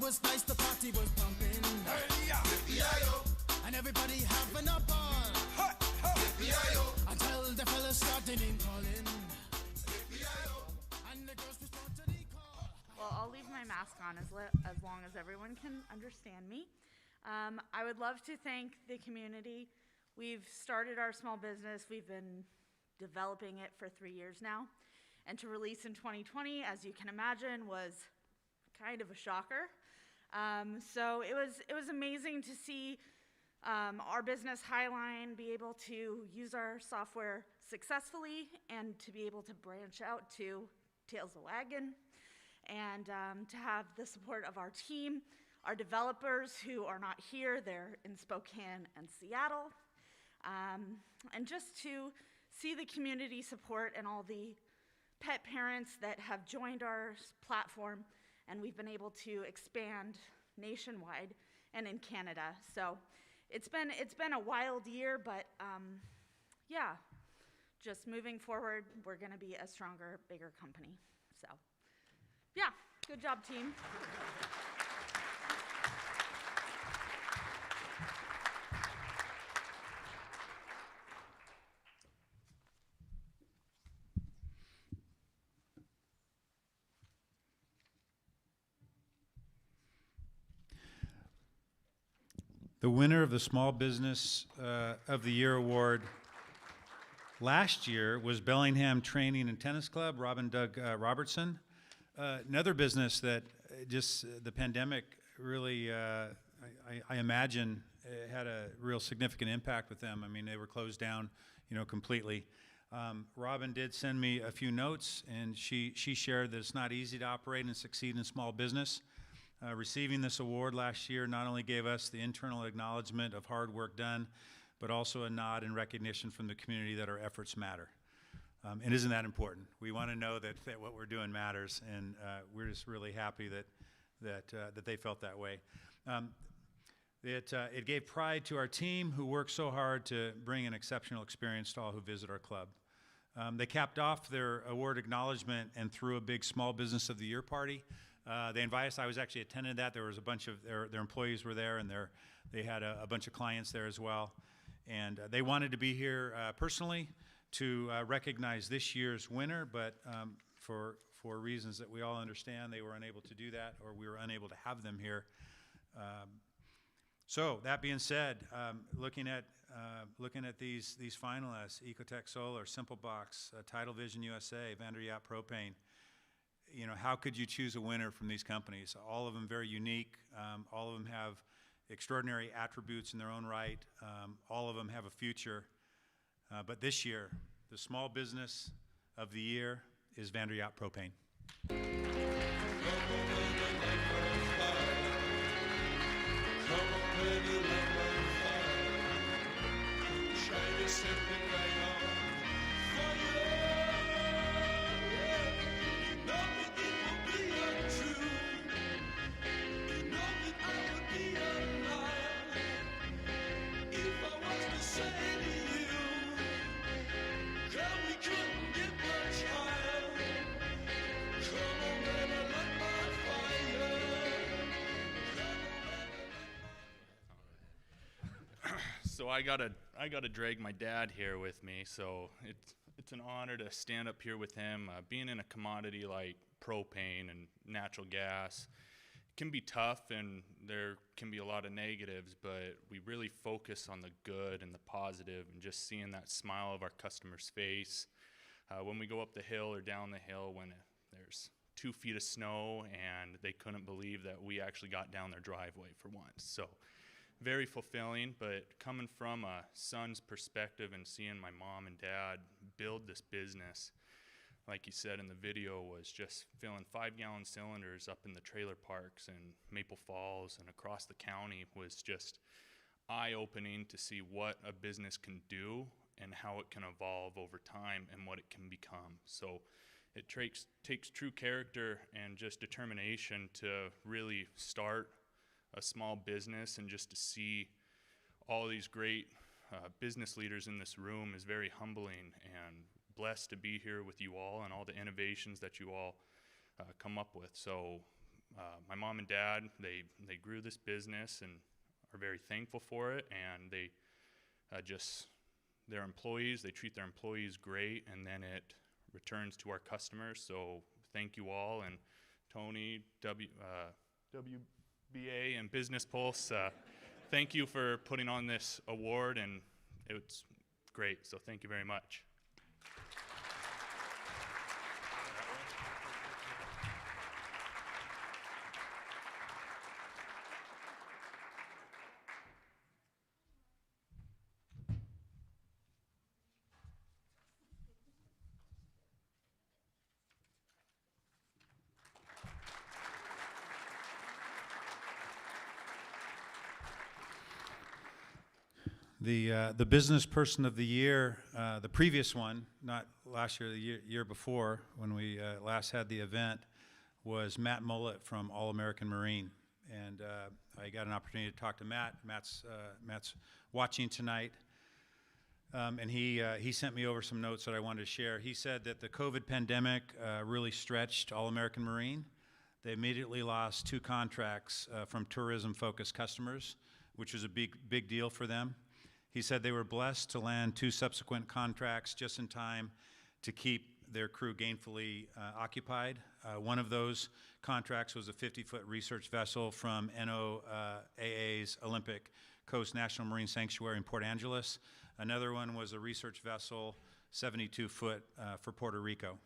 Was nice, the party party was pumping. And everybody having a ball. Until the fellas started in calling. And the girls respond to the call. Well, I'll leave my mask on as long as everyone can understand me. I would love to thank the community. We've started our small business. We've been developing it for 3 years now. And to release in 2020, as you can imagine, was kind of a shocker. So it was amazing to see our business Highline be able to use our software successfully and to be able to branch out to Tails the Wagon and to have the support of our team, our developers who are not here, they're in Spokane and Seattle, and just to see the community support and all the pet parents that have joined our platform, and we've been able to expand nationwide and in Canada. So it's been a wild year, but yeah, just moving forward, we're gonna be a stronger, bigger company. So yeah, good job, team. The winner of the Small Business of the Year award last year was Bellingham Training and Tennis Club, Robin Doug Robertson. Another business that just the pandemic really, I imagine, had a real significant impact with them. I mean, they were closed down, completely. Robin did send me a few notes, and she shared that it's not easy to operate and succeed in small business. Receiving this award last year not only gave us the internal acknowledgement of hard work done, but also a nod and recognition from the community that our efforts matter. And isn't that important? We want to know that what we're doing matters, and we're just really happy that they felt that way. It gave pride to our team who worked so hard to bring an exceptional experience to all who visit our club. They capped off their award acknowledgement and threw a big Small Business of the Year party. They invited us. I was actually attending that. There was a bunch of their employees were there, and they had a bunch of clients there as well. And they wanted to be here personally to recognize this year's winner, but for reasons that we all understand, they were unable to do that, or we were unable to have them here. So that being said, looking at these finalists: Ecotech Solar, Simple Box, Tidal Vision USA, Vanderyacht Propane. How could you choose a winner from these companies? All of them very unique. All of them have extraordinary attributes in their own right. All of them have a future. But this year, the Small Business of the Year is Vanderyacht Propane. So I gotta drag my dad here with me. So it's an honor to stand up here with him. Being in a commodity like propane and natural gas can be tough, and there can be a lot of negatives. But we really focus on the good and the positive, and just seeing that smile of our customer's face when we go up the hill or down the hill when there's 2 feet of snow, and they couldn't believe that we actually got down their driveway for once. So very fulfilling. But coming from a son's perspective and seeing my mom and dad build this business, like you said in the video, was just filling 5-gallon cylinders up in the trailer parks in Maple Falls and across the county was just eye-opening to see what a business can do and how it can evolve over time and what it can become. So it takes true character and just determination to really start a small business, and just to see all these great business leaders in this room is very humbling, and blessed to be here with you all and all the innovations that you all come up with. So my mom and dad, they grew this business and are very thankful for it, and they their employees, they treat their employees great, and then it returns to our customers. So thank you all, and Tony, WBA and Business Pulse, thank you for putting on this award, and it's great, so thank you very much. The Business Person of the Year, the previous one, not last year, the year before, when we last had the event, was Matt Mullett from All American Marine. And I got an opportunity to talk to Matt. Matt's watching tonight. And he sent me over some notes that I wanted to share. He said that the COVID pandemic really stretched All American Marine. They immediately lost 2 contracts from tourism-focused customers, which was a big deal for them. He said they were blessed to land 2 subsequent contracts just in time to keep their crew gainfully occupied. One of those contracts was a 50-foot research vessel from NOAA's Olympic Coast National Marine Sanctuary in Port Angeles. Another one was a research vessel, 72-foot, for Puerto Rico.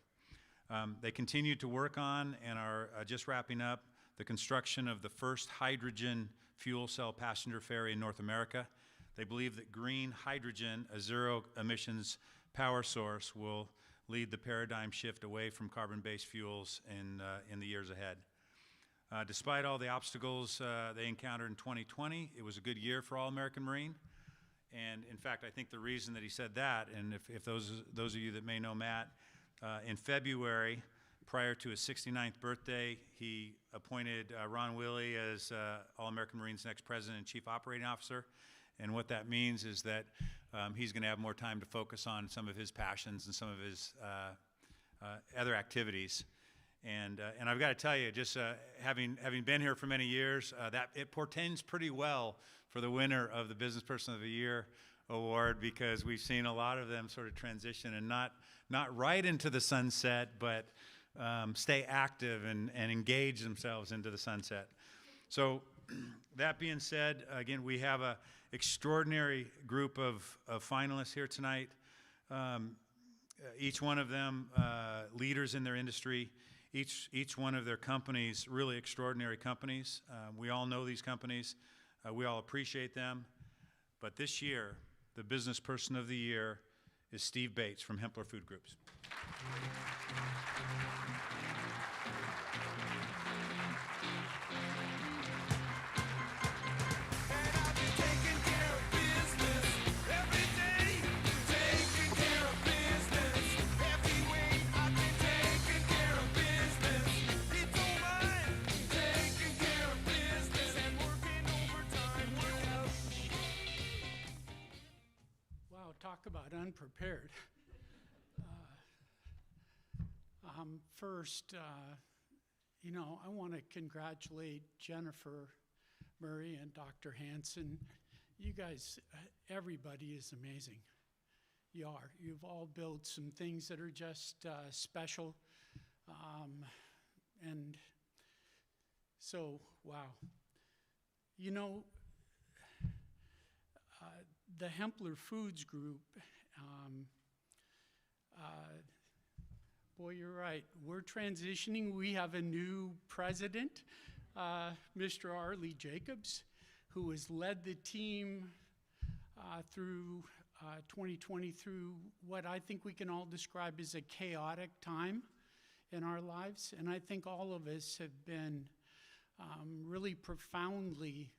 They continue to work on and are just wrapping up the construction of the first hydrogen fuel cell passenger ferry in North America. They believe that green hydrogen, a zero emissions power source, will lead the paradigm shift away from carbon-based fuels in the years ahead. Despite all the obstacles they encountered in 2020, it was a good year for All American Marine. And in fact, I think the reason that he said that, and if those of you that may know Matt, in February, prior to his 69th birthday, he appointed Ron Willey as All American Marine's next President and Chief Operating Officer. And what that means is that he's going to have more time to focus on some of his passions and some of his other activities. And I've got to tell you, just having been here for many years, that it portends pretty well for the winner of the Business Person of the Year award, because we've seen a lot of them sort of transition and not right into the sunset, but stay active and engage themselves into the sunset. So that being said, again, we have a extraordinary group of finalists here tonight. Each one of them leaders in their industry, each one of their companies, really extraordinary companies. We all know these companies. We all appreciate them. But this year, the Business Person of the Year is Steve Bates from Hempler Food Groups. Talk about unprepared. First, I want to congratulate Jennifer Murray and Dr. Hanson. You guys, everybody is amazing. You are. You've all built some things that are just special. And so, wow. The Hempler Foods Group, boy, you're right. We're transitioning. We have a new president, Mr. Arlie Jacobs, who has led the team through 2020 through what I think we can all describe as a chaotic time in our lives. And I think all of us have been really profoundly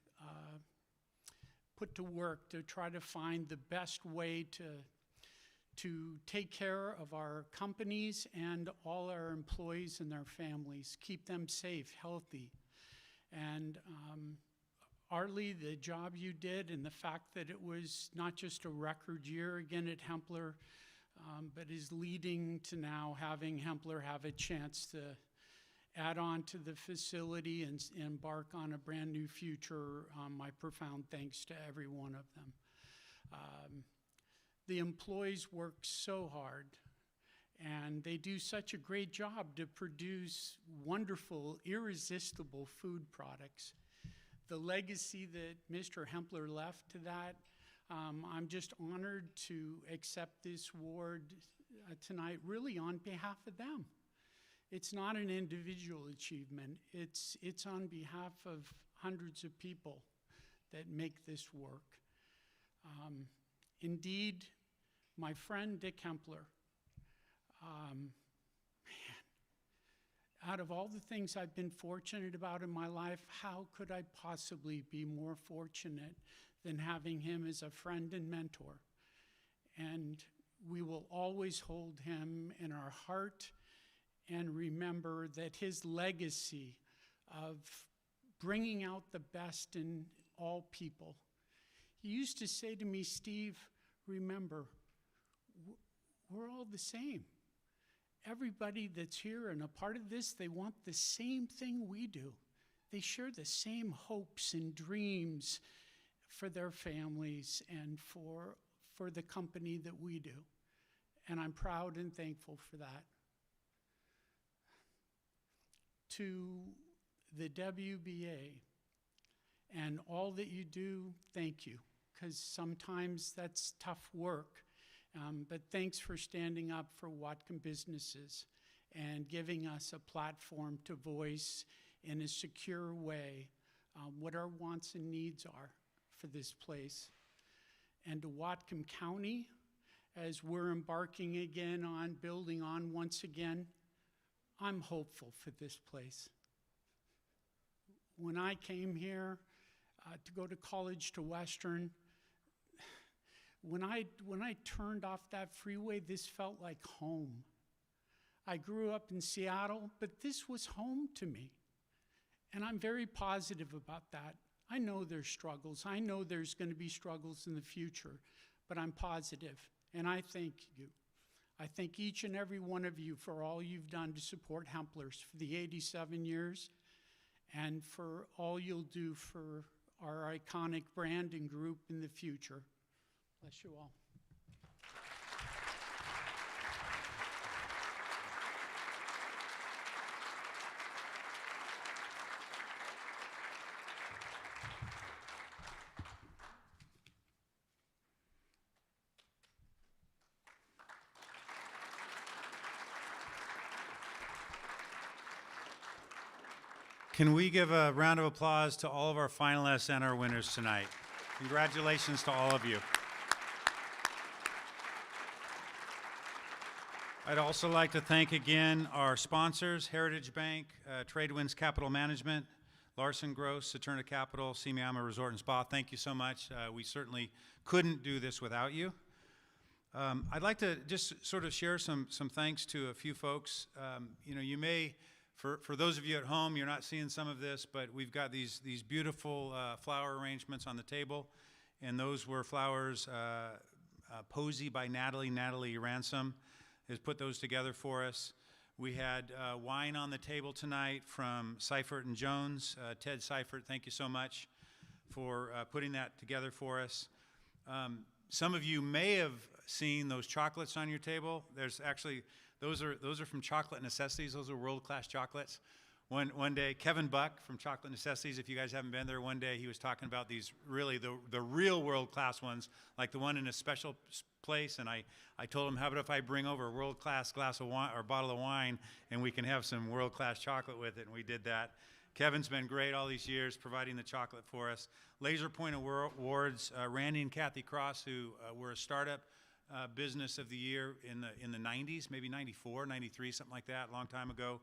put to work to try to find the best way to take care of our companies and all our employees and their families, keep them safe, healthy. And Arlie, the job you did and the fact that it was not just a record year again at Hempler, but is leading to now having Hempler have a chance to add on to the facility and embark on a brand new future. My profound thanks to every one of them. The employees work so hard, and they do such a great job to produce wonderful, irresistible food products. The legacy that Mr. Hempler left to that, I'm just honored to accept this award tonight, really on behalf of them. It's not an individual achievement. It's on behalf of hundreds of people that make this work. Indeed, my friend Dick Hempler, man, out of all the things I've been fortunate about in my life, how could I possibly be more fortunate than having him as a friend and mentor? And we will always hold him in our heart and remember that his legacy of bringing out the best in all people. He used to say to me, Steve, remember, we're all the same. Everybody that's here and a part of this, they want the same thing we do. They share the same hopes and dreams for their families and for the company that we do. And I'm proud and thankful for that. To the WBA and all that you do, thank you, because sometimes that's tough work. But thanks for standing up for Whatcom businesses and giving us a platform to voice in a secure way what our wants and needs are for this place. And to Whatcom County, as we're embarking again on building on once again, I'm hopeful for this place. When I came here to go to college to Western, when I turned off that freeway, this felt like home. I grew up in Seattle, but this was home to me. And I'm very positive about that. I know there's struggles. I know there's going to be struggles in the future, but I'm positive. And I thank you. I thank each and every one of you for all you've done to support Hemplers for the 87 years and for all you'll do for our iconic brand and group in the future. Bless you all. Can we give a round of applause to all of our finalists and our winners tonight? Congratulations to all of you. I'd also like to thank again our sponsors, Heritage Bank, Tradewinds Capital Management, Larson Gross, Saturna Capital, Semiahmoo Resort-Golf-Spa. Thank you so much. We certainly couldn't do this without you. I'd like to just sort of share some thanks to a few folks. You know, you may, for those of you at home, you're not seeing some of this, but we've got these beautiful flower arrangements on the table, and those were flowers, Posy by Natalie Ransom has put those together for us. We had wine on the table tonight from Seifert and Jones. Ted Seifert, thank you so much for putting that together for us. Some of you may have seen those chocolates on your table. There's actually, those are from Chocolate Necessities. Those are world-class chocolates. One day, Kevin Buck from Chocolate Necessities, if you guys haven't been there, one day he was talking about these really, the real world-class ones, like the one in a special place, and I told him, how about if I bring over a world-class glass of wine or bottle of wine and we can have some world-class chocolate with it, and we did that. Kevin's been great all these years providing the chocolate for us. Laser Point Awards, Randy and Kathy Cross, who were a startup business of the year in the 90s, maybe 94, 93, something like that, a long time ago.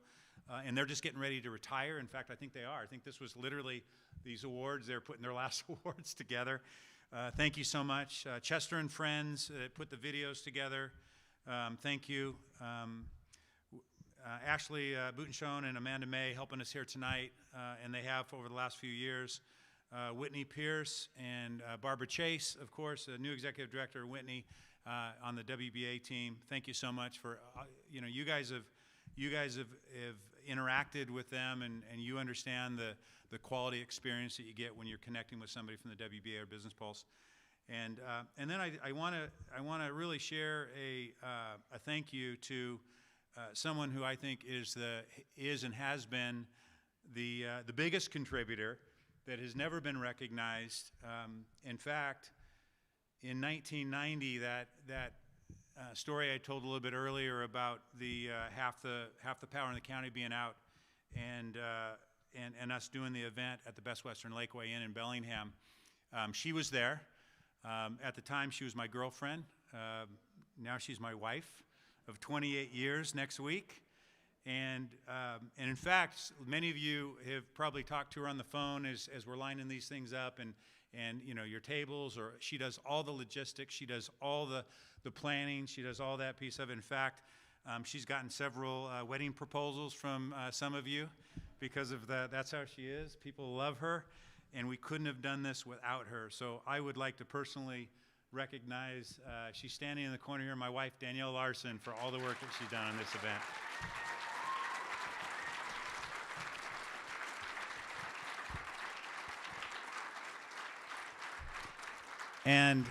And they're just getting ready to retire. In fact, I think they are. I think this was literally these awards. They're putting their last awards together. Thank you so much. Chester and Friends put the videos together. Thank you. Ashley Butenschon and Amanda May helping us here tonight, and they have over the last few years. Whitney Pierce and Barbara Chase, of course, the new executive director, Whitney, on the WBA team. Thank you so much for, you know, you guys have interacted with them, and you understand the quality experience that you get when you're connecting with somebody from the WBA or Business Pulse. And then I want to really share a thank you to someone who I think is and has been the biggest contributor that has never been recognized. In fact, in 1990, that story I told a little bit earlier about the half the power in the county being out, and us doing the event at the Best Western Lakeway Inn in Bellingham. She was there. At the time, she was my girlfriend. Now she's my wife of 28 years next week. And in fact, many of you have probably talked to her on the phone as we're lining these things up, and you know, your tables, or she does all the logistics, she does all the planning, she does all that piece of it. In fact, she's gotten several wedding proposals from some of you because of that. That's how she is. People love her, and we couldn't have done this without her. So I would like to personally recognize, she's standing in the corner here, my wife, Danielle Larson, for all the work that she's done on this event. And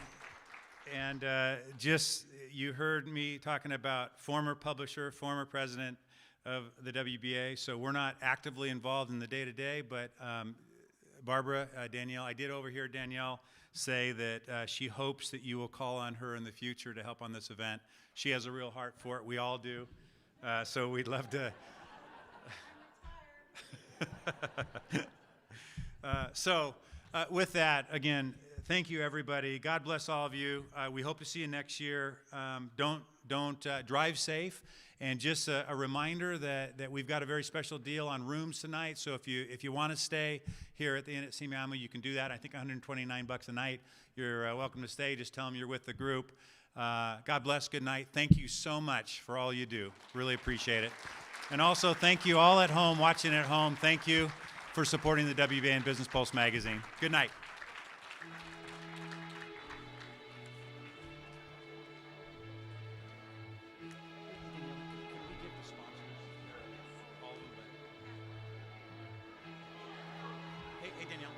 just, you heard me talking about former publisher, former president of the WBA, so we're not actively involved in the day-to-day, but Barbara, Danielle, I did overhear Danielle say that she hopes that you will call on her in the future to help on this event. She has a real heart for it. We all do. So we'd love to. With that, again, thank you, everybody. God bless all of you. We hope to see you next year. Don't drive safe. And just a reminder that we've got a very special deal on rooms tonight. So if you want to stay here at the Inn at Semiahmoo, you can do that. I think $129 a night. You're welcome to stay. Just tell them you're with the group. God bless. Good night. Thank you so much for all you do. Really appreciate it. And also, thank you all at home, watching at home. Thank you for supporting the WBA and Business Pulse magazine. Good night. Hey, Danielle.